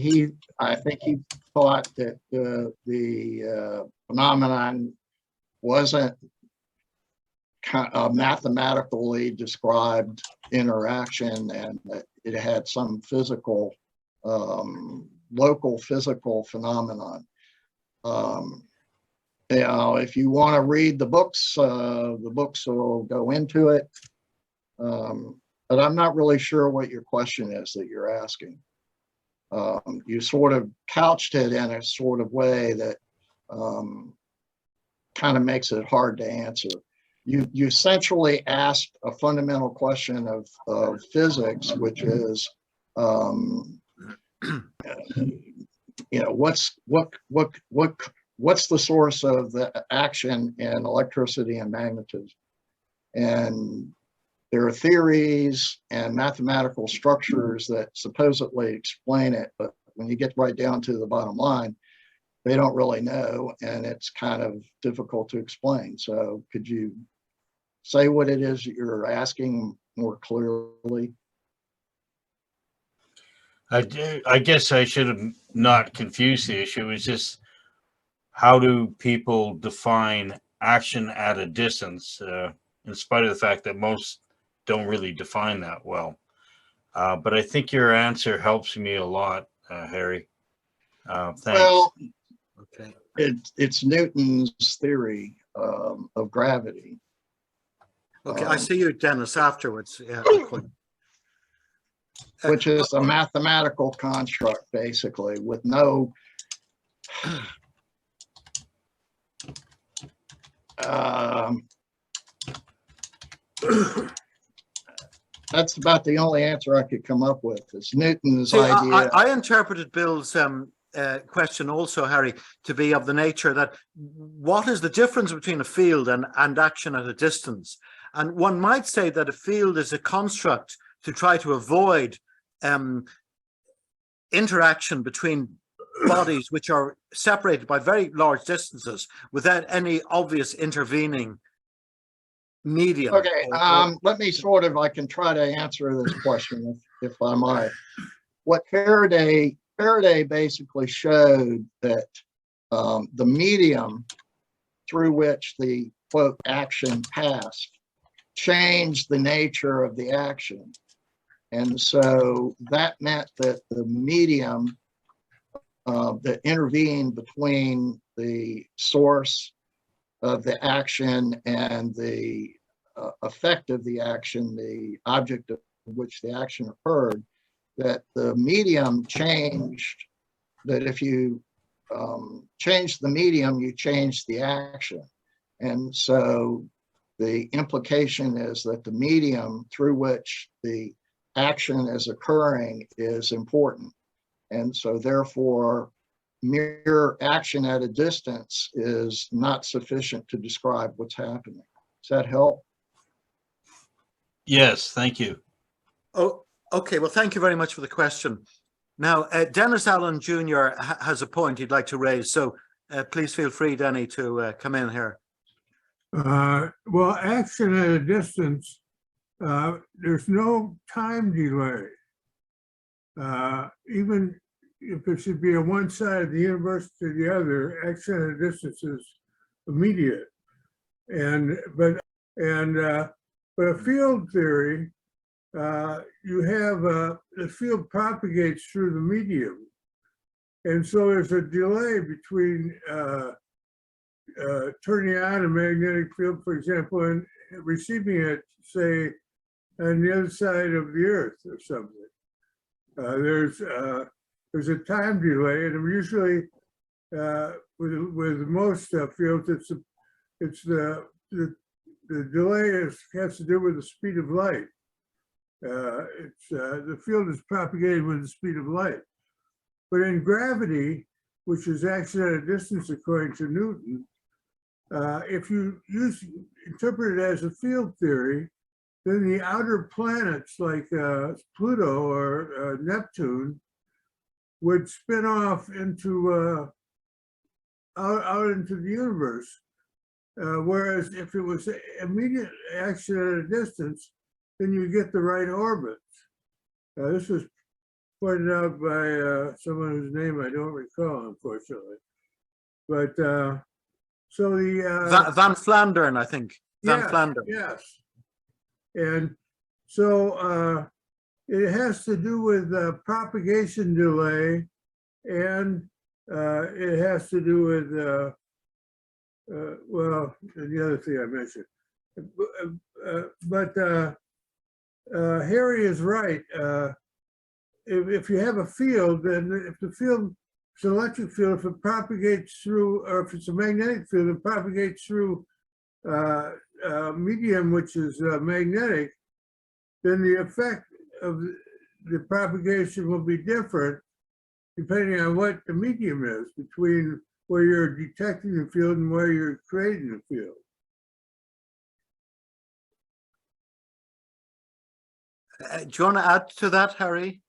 I think he thought that the phenomenon wasn't mathematically described interaction, and that it had some physical, local physical phenomenon. If you want to read the books will go into it. But I'm not really sure what your question is that you're asking. You sort of couched it in a sort of way that kind of makes it hard to answer. You essentially asked a fundamental question of physics, which is, what's the source of the action in electricity and magnetism? And there are theories and mathematical structures that supposedly explain it, but when you get right down to the bottom line, they don't really know, and it's kind of difficult to explain. So could you say what it is you're asking more clearly? I guess I should have not confused the issue. It's just, how do people define action at a distance, in spite of the fact that most don't really define that well? But I think your answer helps me a lot, Harry. Thanks. Well, Okay. it's Newton's theory of gravity. Okay, I see you, Dennis, afterwards. Yeah. Which is a mathematical construct, basically, with no that's about the only answer I could come up with. It's Newton's See, idea. I interpreted Bill's question also, Harry, to be of the nature that what is the difference between a field and action at a distance? And one might say that a field is a construct to try to avoid interaction between bodies which are separated by very large distances without any obvious intervening medium. Okay, let me I can try to answer this question if I might. What Faraday basically showed that the medium through which the quote action passed changed the nature of the action. And so that meant that the medium that intervened between the source of the action and the effect of the action, the object of which the action occurred, that the medium changed, that if you change the medium, you change the action. And so the implication is that the medium through which the action is occurring is important. And so therefore, mere action at a distance is not sufficient to describe what's happening. Does that help? Yes, thank you. Oh, okay. Well, thank you very much for the question. Now, Dennis Allen Jr. has a point he'd like to raise. So please feel free, Denny, to come in here. Well, action at a distance, there's no time delay. Even if it should be on one side of the universe to the other, action at a distance is immediate. But a field theory, you have the field propagates through the medium, and so there's a delay between turning on a magnetic field, for example, and receiving it, say, on the other side of the Earth or something. There's a time delay, and usually with most fields, it's the delay has to do with the speed of light. The field is propagated with the speed of light. But in gravity, which is action at a distance according to Newton, if you interpret it as a field theory, then the outer planets like Pluto or Neptune would spin off into out into the universe. Whereas if it was immediate action at a distance, then you get the right orbits. This was pointed out by someone whose name I don't recall, unfortunately. But so the Van Flandern, I think. Van yes, Flandern. yes. And so it has to do with propagation delay, and it has to do with well, the other thing I mentioned. But Harry is right. If you have a field, then if the field is an electric field, if it propagates through, or if it's a magnetic field, it propagates through medium, which is magnetic, then the effect of the propagation will be different depending on what the medium is between where you're detecting the field and where you're creating the field. Do you want to add to that, Harry?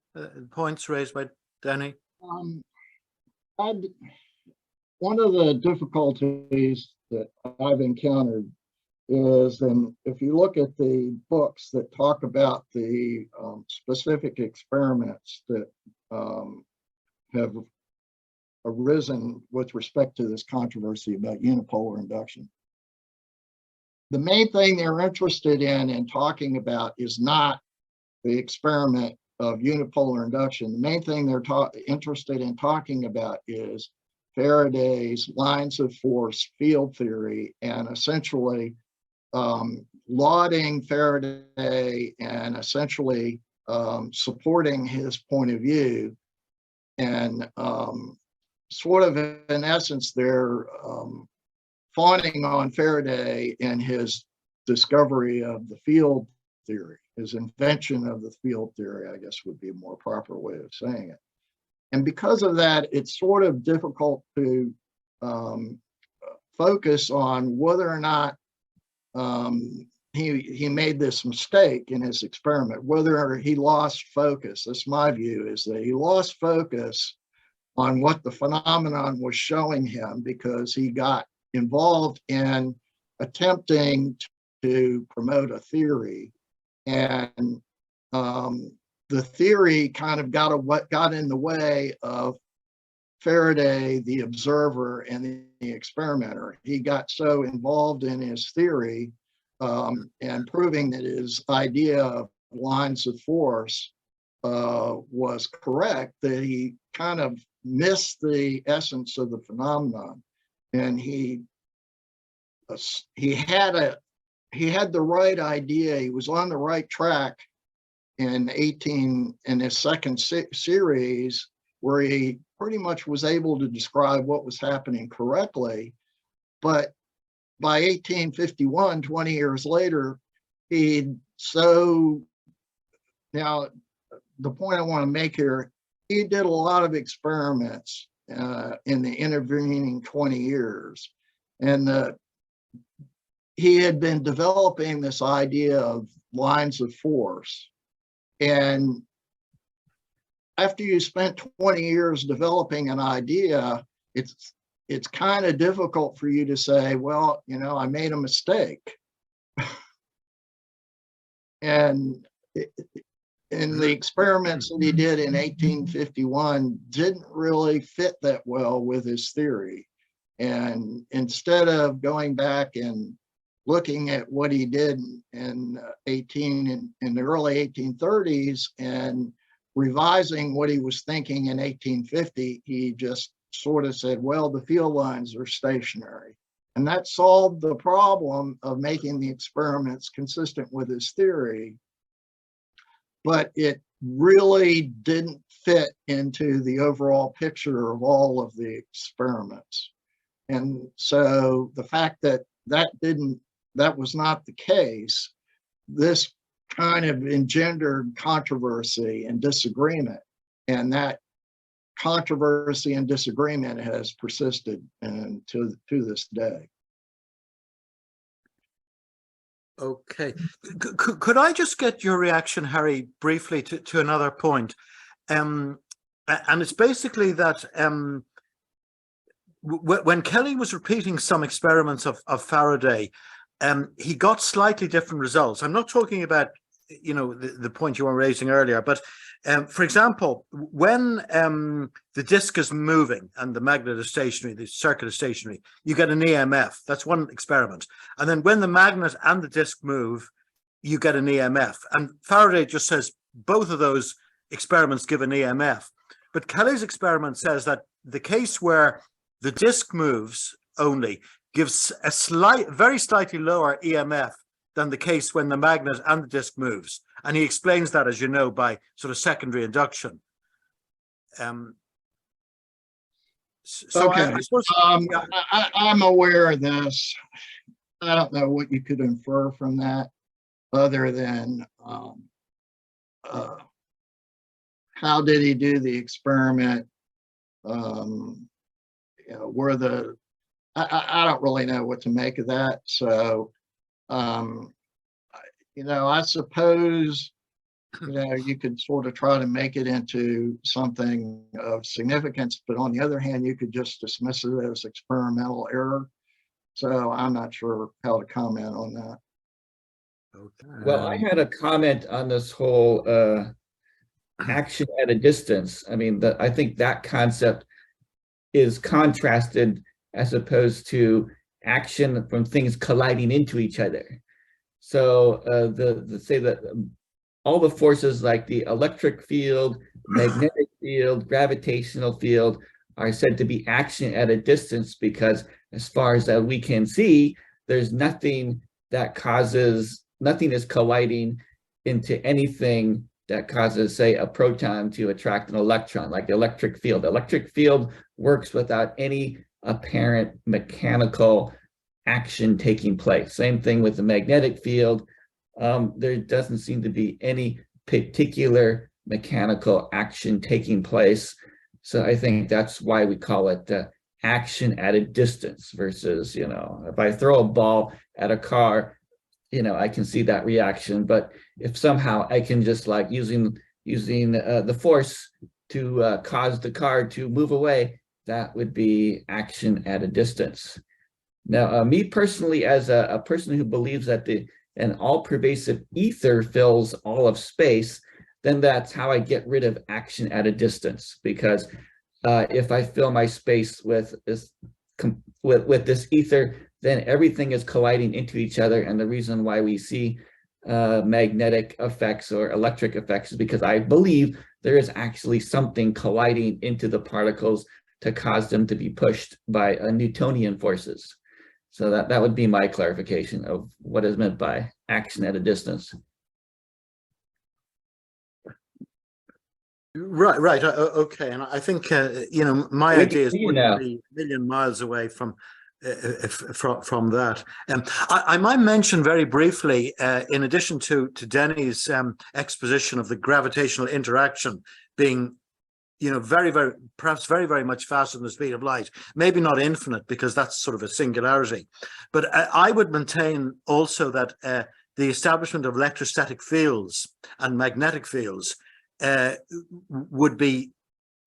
Points raised by Danny? One of the difficulties that I've encountered is, and if you look at the books that talk about the specific experiments that have arisen with respect to this controversy about unipolar induction, the main thing they're interested in talking about is not the experiment of unipolar induction. The main thing they're interested in talking about is Faraday's lines of force field theory, and essentially lauding Faraday and essentially supporting his point of view. And sort of in essence, they're fawning on Faraday and his discovery of the field theory, his invention of the field theory, I guess would be a more proper way of saying it. And because of that, it's sort of difficult to focus on whether or not he made this mistake in his experiment, whether he lost focus. That's my view, is that he lost focus on what the phenomenon was showing him because he got involved in attempting to promote a theory. And the theory kind of got in the way of Faraday, the observer, and the experimenter. He got so involved in his theory and proving that his idea of lines of force was correct, that he kind of missed the essence of the phenomenon. And he had the right idea. He was on the right track in his second series, where he pretty much was able to describe what was happening correctly. But by 1851, 20 years later, now the point I want to make here, he did a lot of experiments in the intervening 20 years. And he had been developing this idea of lines of force. And after you spent 20 years developing an idea, it's kind of difficult for you to say, well, I made a mistake. And the experiments that he did in 1851 didn't really fit that well with his theory. And instead of going back and looking at what he did in the early 1830s and revising what he was thinking in 1850, he just sort of said, well, the field lines are stationary. And that solved the problem of making the experiments consistent with his theory. But it really didn't fit into the overall picture of all of the experiments. And so the fact that that was not the case, this kind of engendered controversy and disagreement. And that controversy and disagreement has persisted to this day. Okay. Could I just get your reaction, Harry, briefly to another point? And it's basically that when Kelly was repeating some experiments of Faraday, he got slightly different results. I'm not talking about, the point you were raising earlier, but for example, when the disk is moving and the magnet is stationary, the circuit is stationary, you get an EMF. That's one experiment. And then when the magnet and the disk move, you get an EMF. And Faraday just says both of those experiments give an EMF. But Kelly's experiment says that the case where the disk moves only gives a very slightly lower EMF than the case when the magnet and the disk moves. And he explains that, as you know, by sort of secondary induction. So Okay. I suppose, I'm aware of this. I don't know what you could infer from that other than how did he do the experiment? I don't really know what to make of that. So, I suppose, you could sort of try to make it into something of significance, but on the other hand, you could just dismiss it as experimental error. So I'm not sure how to comment on that. okay. Well, I had a comment on this whole action at a distance. I mean, I think that concept is contrasted as opposed to action from things colliding into each other. So say that all the forces like the electric field, magnetic field, gravitational field are said to be action at a distance because as far as we can see, there's nothing is colliding into anything that causes, say, a proton to attract an electron, like the electric field. The electric field works without any apparent mechanical action taking place. Same thing with the magnetic field. There doesn't seem to be any particular mechanical action taking place. So I think that's why we call it action at a distance versus, if I throw a ball at a car, I can see that reaction. But if somehow I can just like using the force to cause the car to move away, that would be action at a distance. Now, me personally, as a person who believes that an all-pervasive ether fills all of space, then that's how I get rid of action at a distance. Because if I fill my space with this ether, then everything is colliding into each other. And the reason why we see magnetic effects or electric effects is because I believe there is actually something colliding into the particles to cause them to be pushed by Newtonian forces. So that would be my clarification of what is meant by action at a distance. Right. Okay. And I think, my idea is would be a million miles away from that. I might mention very briefly, in addition to Denny's exposition of the gravitational interaction being, perhaps very much faster than the speed of light, maybe not infinite because that's sort of a singularity. But I would maintain also that the establishment of electrostatic fields and magnetic fields would be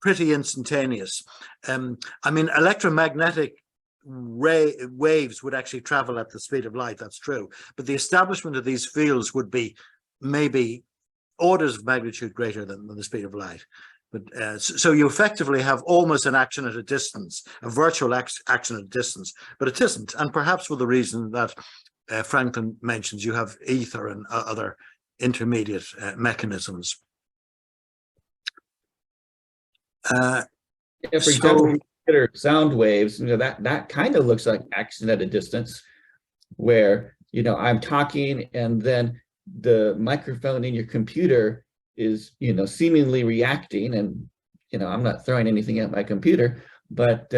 pretty instantaneous. Electromagnetic waves would actually travel at the speed of light, that's true. But the establishment of these fields would be maybe orders of magnitude greater than the speed of light. But so you effectively have almost an action at a distance, a virtual action at a distance, but it isn't. And perhaps for the reason that Franklin mentions, you have ether and other intermediate mechanisms. For example, consider sound waves, that kind of looks like action at a distance, where I'm talking and then the microphone in your computer is seemingly reacting, and I'm not throwing anything at my computer, but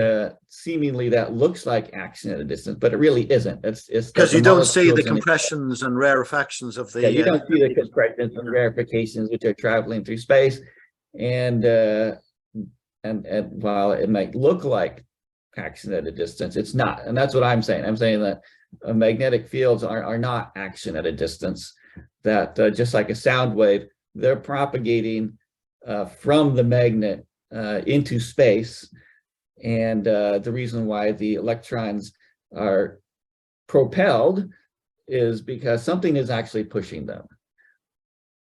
seemingly that looks like action at a distance, but it really isn't. It's because you don't see the compressions and rarefactions of the you don't see the compressions and rarefications which are traveling through space, and while it might look like action at a distance, it's not. And that's what I'm saying. I'm saying that magnetic fields are not action at a distance, that just like a sound wave, they're propagating from the magnet into space. And the reason why the electrons are propelled is because something is actually pushing them.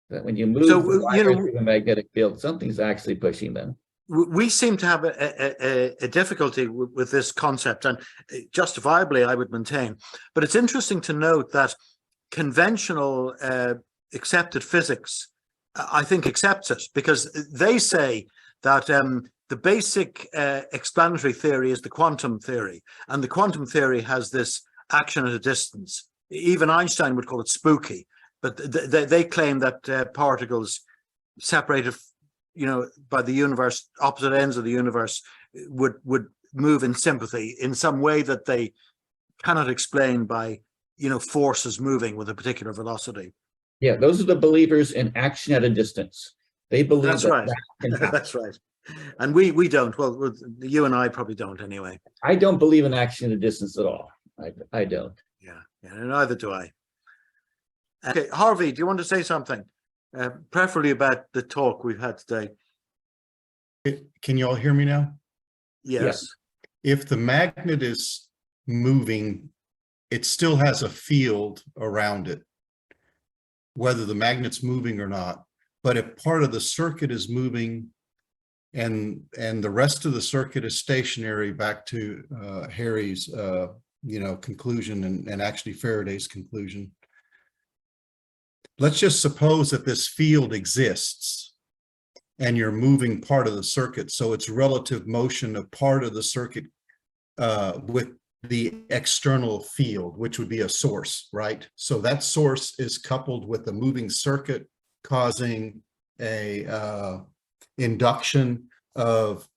That when you move through the magnetic field, something's actually pushing them. We seem to have a difficulty with this concept, and justifiably, I would maintain. But it's interesting to note that conventional accepted physics, I think, accepts it, because they say that the basic explanatory theory is the quantum theory, and the quantum theory has this action at a distance. Even Einstein would call it spooky, but they claim that particles separated by the universe, opposite ends of the universe, would move in sympathy in some way that they cannot explain by forces moving with a particular velocity. Yeah, those are the believers in action at a distance. They believe that's right. That's right. And we don't. Well, you and I probably don't anyway. I don't believe in action at a distance at all. I don't. Yeah, neither do I. Okay, Harvey, do you want to say something? Preferably about the talk we've had today. Can you all hear me now? Yes. If the magnet is moving, it still has a field around it, whether the magnet's moving or not. But if part of the circuit is moving and the rest of the circuit is stationary, back to Harry's conclusion and actually Faraday's conclusion, let's just suppose that this field exists and you're moving part of the circuit. So it's relative motion of part of the circuit with the external field, which would be a source, right? So that source is coupled with the moving circuit, causing a induction of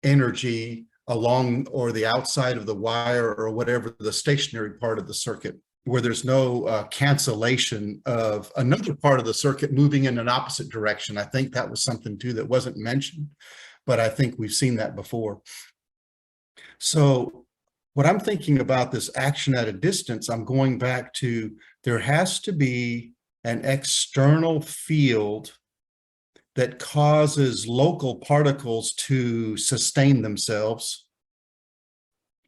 energy along or the outside of the wire or whatever, the stationary part of the circuit, where there's no cancellation of another part of the circuit moving in an opposite direction. I think that was something too that wasn't mentioned. but I think we've seen that before. So what I'm thinking about this action at a distance, I'm going back to, there has to be an external field that causes local particles to sustain themselves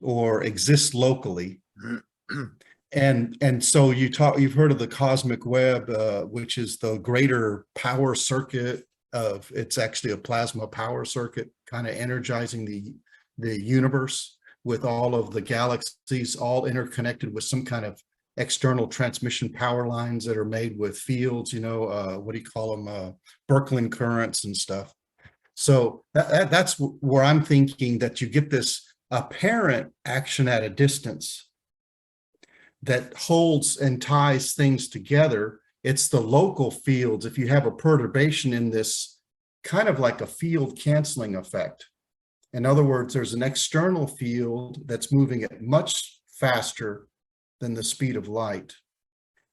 or exist locally. And so you've heard of the cosmic web, which is the greater power circuit of, it's actually a plasma power circuit, kind of energizing the universe with all of the galaxies all interconnected with some kind of external transmission power lines that are made with fields, what do you call them? Birkeland currents and stuff. So that's where I'm thinking that you get this apparent action at a distance that holds and ties things together. It's the local fields. If you have a perturbation in this, kind of like a field canceling effect. In other words, there's an external field that's moving at much faster than the speed of light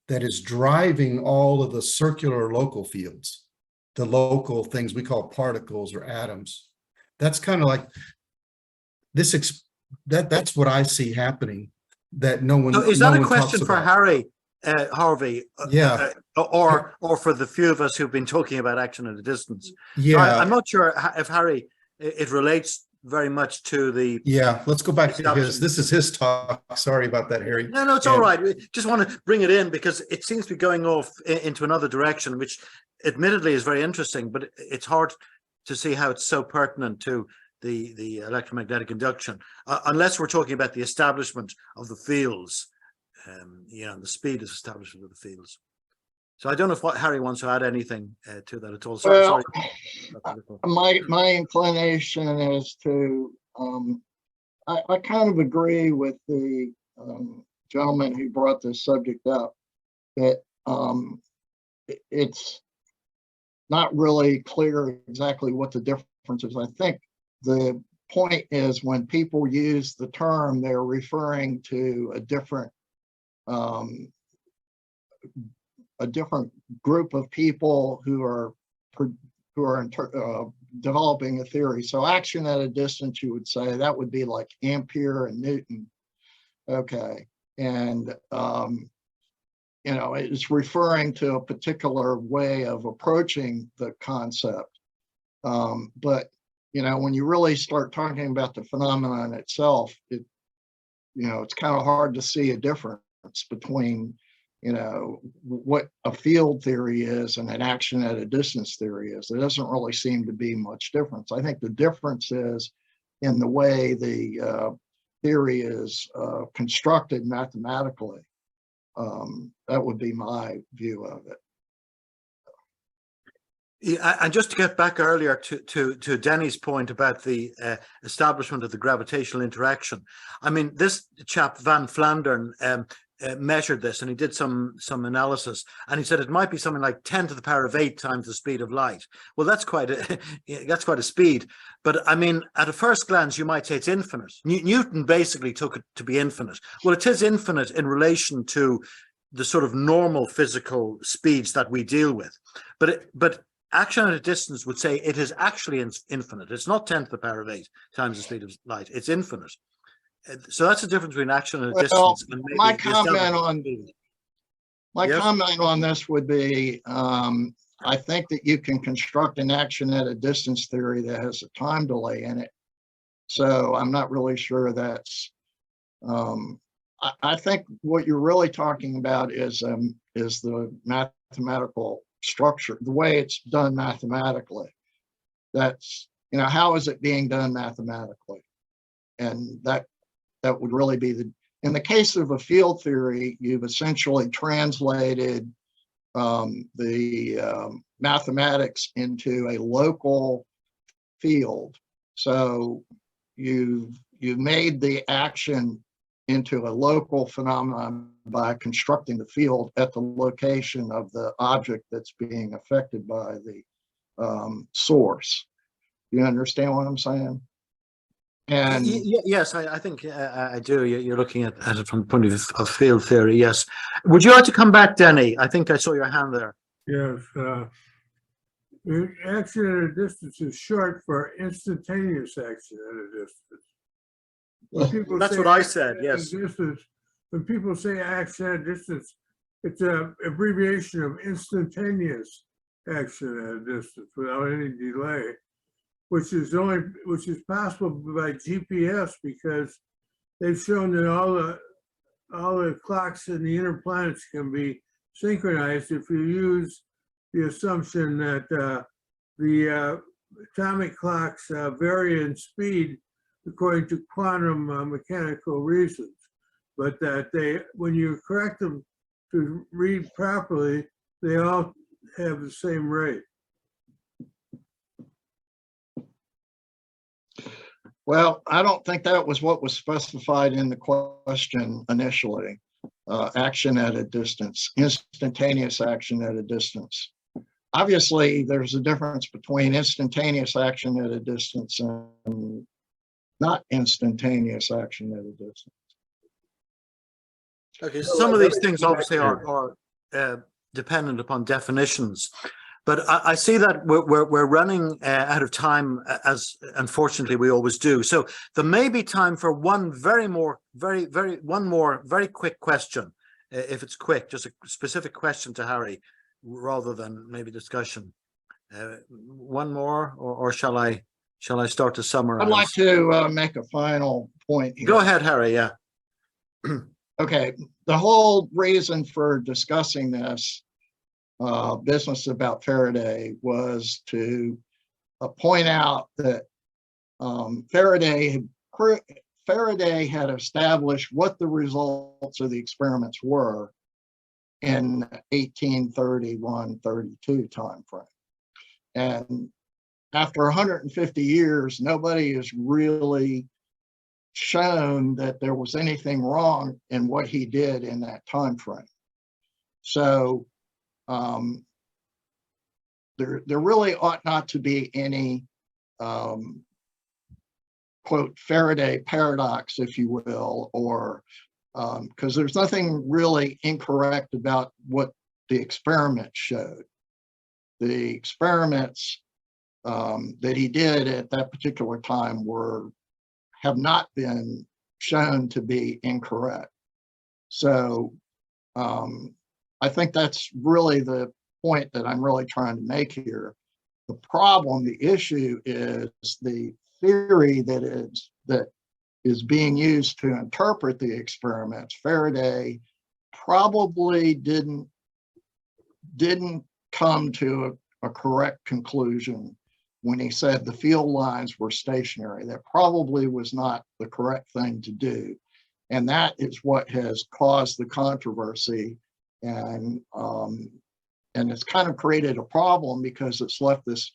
that is driving all of the circular local fields, the local things we call particles or atoms. That's kind of like this, that's what I see happening. That no one. So is no that a one question talks for about. Harry, Harvey? Yeah. Or for the few of us who've been talking about action at a distance. Yeah. So I'm not sure if Harry, it relates very much to the. Yeah. Let's go back to his. This is his talk. Sorry about that, Harry. No, it's all right. We just want to bring it in because it seems to be going off into another direction, which admittedly is very interesting, but it's hard to see how it's so pertinent to the electromagnetic induction, unless we're talking about the establishment of the fields, and the speed is establishment of the fields. So I don't know if Harry wants to add anything to that at all. Well, sorry. my inclination is to, I kind of agree with the gentleman who brought this subject up, that it's not really clear exactly what the difference is. I think the point is when people use the term, they're referring to a different group of people who are developing a theory. So action at a distance, you would say that would be like Ampere and Newton. Okay, and it's referring to a particular way of approaching the concept. But when you really start talking about the phenomenon itself, it's kind of hard to see a difference between, what a field theory is and an action at a distance theory is. There doesn't really seem to be much difference. I think the difference is in the way the theory is constructed mathematically. That would be my view of it. Yeah, and just to get back earlier to Denny's point about the establishment of the gravitational interaction. I mean, this chap Van Flandern measured this, and he did some analysis, and he said it might be something like 10 to the power of 8 times the speed of light. Well, that's quite a speed. But I mean, at a first glance, you might say it's infinite. Newton basically took it to be infinite. Well, it is infinite in relation to the sort of normal physical speeds that we deal with. But action at a distance would say it is actually infinite. It's not 10 to the power of 8 times the speed of light. It's infinite. So that's the difference between action at a distance. And maybe my comment on this would be, I think that you can construct an action at a distance theory that has a time delay in it. So I'm not really sure that's. I think what you're really talking about is the mathematical structure, the way it's done mathematically. That's, how is it being done mathematically? And that would really be in the case of a field theory, you've essentially translated the mathematics into a local field. So you've made the action into a local phenomenon by constructing the field at the location of the object that's being affected by the source. You understand what I'm saying? And yes, I think I do. You're looking at it from the point of view of field theory. Yes. Would you like to come back, Denny? I think I saw your hand there. Yes. Action at a distance is short for instantaneous action at a distance. When people That's say what I action said, at a yes. distance, when people say action at a distance, it's an abbreviation of instantaneous action at a distance without any delay, which is possible by GPS, because they've shown that all the clocks in the inner planets can be synchronized if you use the assumption that the atomic clocks vary in speed according to quantum mechanical reasons, but that when you correct them to read properly, they all have the same rate. Well, I don't think that was what was specified in the question initially. Action at a distance, instantaneous action at a distance. Obviously, there's a difference between instantaneous action at a distance and not instantaneous action at a distance. Okay, so some of these things obviously are dependent upon definitions, but I see that we're running out of time, as unfortunately we always do. So there may be time for one more very quick question, if it's quick, just a specific question to Harry, rather than maybe discussion. One more, or shall I start to summarize? I'd like to make a final point here. Go ahead, Harry. Yeah. Okay, the whole reason for discussing this business about Faraday was to point out that Faraday had established what the results of the experiments were in 1831-32 timeframe. And after 150 years, nobody has really shown that there was anything wrong in what he did in that time frame. So there really ought not to be any quote Faraday paradox, if you will, or because there's nothing really incorrect about what the experiment showed. The experiments that he did at that particular time have not been shown to be incorrect. So I think that's really the point that I'm really trying to make here. The problem, the issue is the theory that is being used to interpret the experiments. Faraday probably didn't come to a correct conclusion when he said the field lines were stationary. That probably was not the correct thing to do. And that is what has caused the controversy. And it's kind of created a problem because it's left this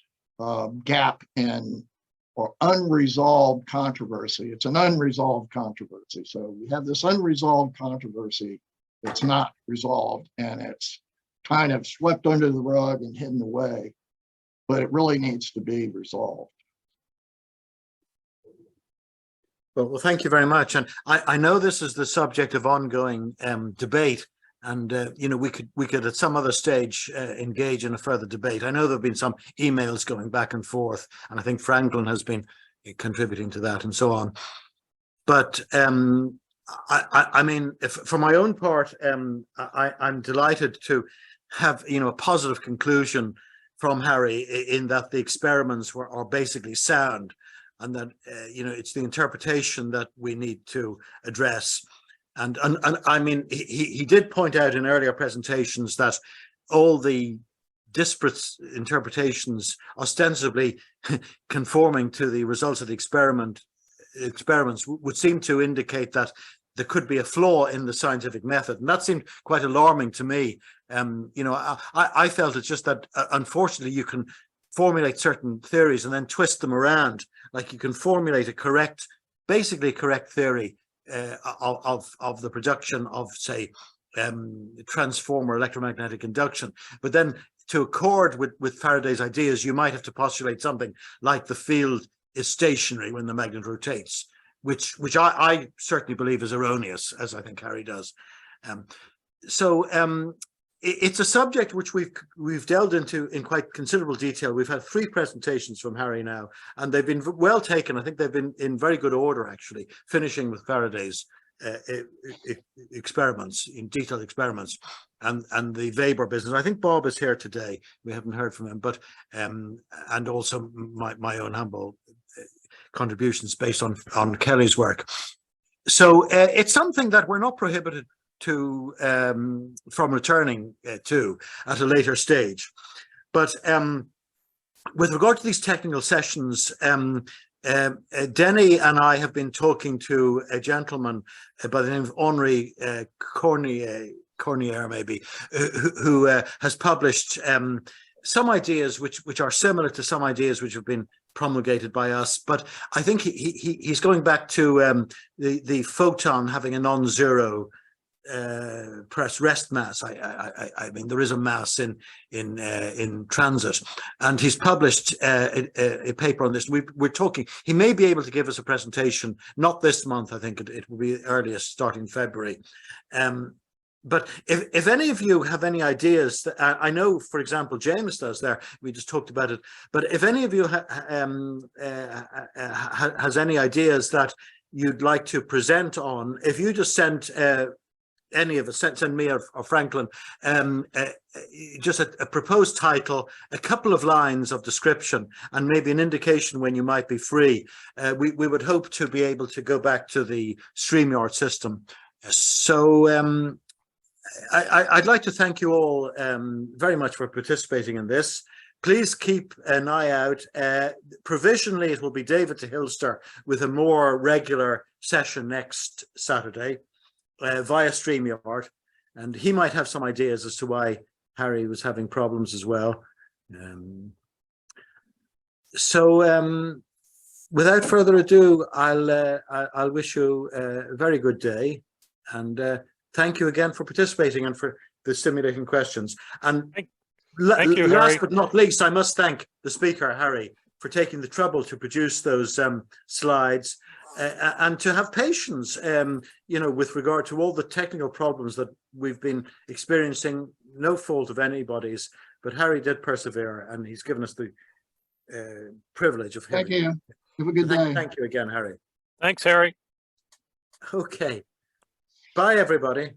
gap in or unresolved controversy. It's an unresolved controversy. So we have this unresolved controversy that's not resolved, and it's kind of swept under the rug and hidden away, but it really needs to be resolved. Well, thank you very much. And I know this is the subject of ongoing debate, and we could at some other stage engage in a further debate. I know there have been some emails going back and forth, and I think Franklin has been contributing to that and so on. But I mean, for my own part, I'm delighted to have a positive conclusion from Harry in that the experiments are basically sound, and that it's the interpretation that we need to address. And I mean, he did point out in earlier presentations that all the disparate interpretations ostensibly conforming to the results of the experiments would seem to indicate that there could be a flaw in the scientific method, and that seemed quite alarming to me. I felt it's just that unfortunately you can formulate certain theories and then twist them around. Like you can formulate basically correct theory of the production of, say, transformer electromagnetic induction, but then to accord with Faraday's ideas, you might have to postulate something like the field is stationary when the magnet rotates, which I certainly believe is erroneous, as I think Harry does. it's a subject which we've delved into in quite considerable detail. We've had 3 presentations from Harry now, and they've been well taken. I think they've been in very good order, actually, finishing with Faraday's experiments, in detailed experiments, and the Weber business. I think Bob is here today. We haven't heard from him, but and also my own humble contributions based on Kelly's work. So it's something that we're not prohibited to from returning to at a later stage. But with regard to these technical sessions, Denny and I have been talking to a gentleman by the name of Henri Cornier, maybe, who has published some ideas which are similar to some ideas which have been promulgated by us, but I think he's going back to the photon having a non-zero press rest mass. I mean, there is a mass in transit, and he's published a paper on this. We're talking. He may be able to give us a presentation, not this month. I think it will be earliest, starting February. But if any of you have any ideas, I know, for example, James does there, we just talked about it, but if any of you has any ideas that you'd like to present on, if you just send any of us, send me or Franklin, just a proposed title, a couple of lines of description, and maybe an indication when you might be free, we would hope to be able to go back to the StreamYard system. So I'd like to thank you all very much for participating in this. Please keep an eye out. Provisionally, it will be David Tehilster with a more regular session next Saturday via StreamYard, and he might have some ideas as to why Harry was having problems as well. So without further ado, I'll wish you a very good day, and thank you again for participating and for the stimulating questions. And Thank you, last Harry. but not least, I must thank the speaker, Harry, for taking the trouble to produce those slides and to have patience, with regard to all the technical problems that we've been experiencing, no fault of anybody's, but Harry did persevere, and he's given us the privilege of Thank hearing. you. Have a good day. Thank you again, Harry. Thanks, Harry. Okay. Bye, everybody.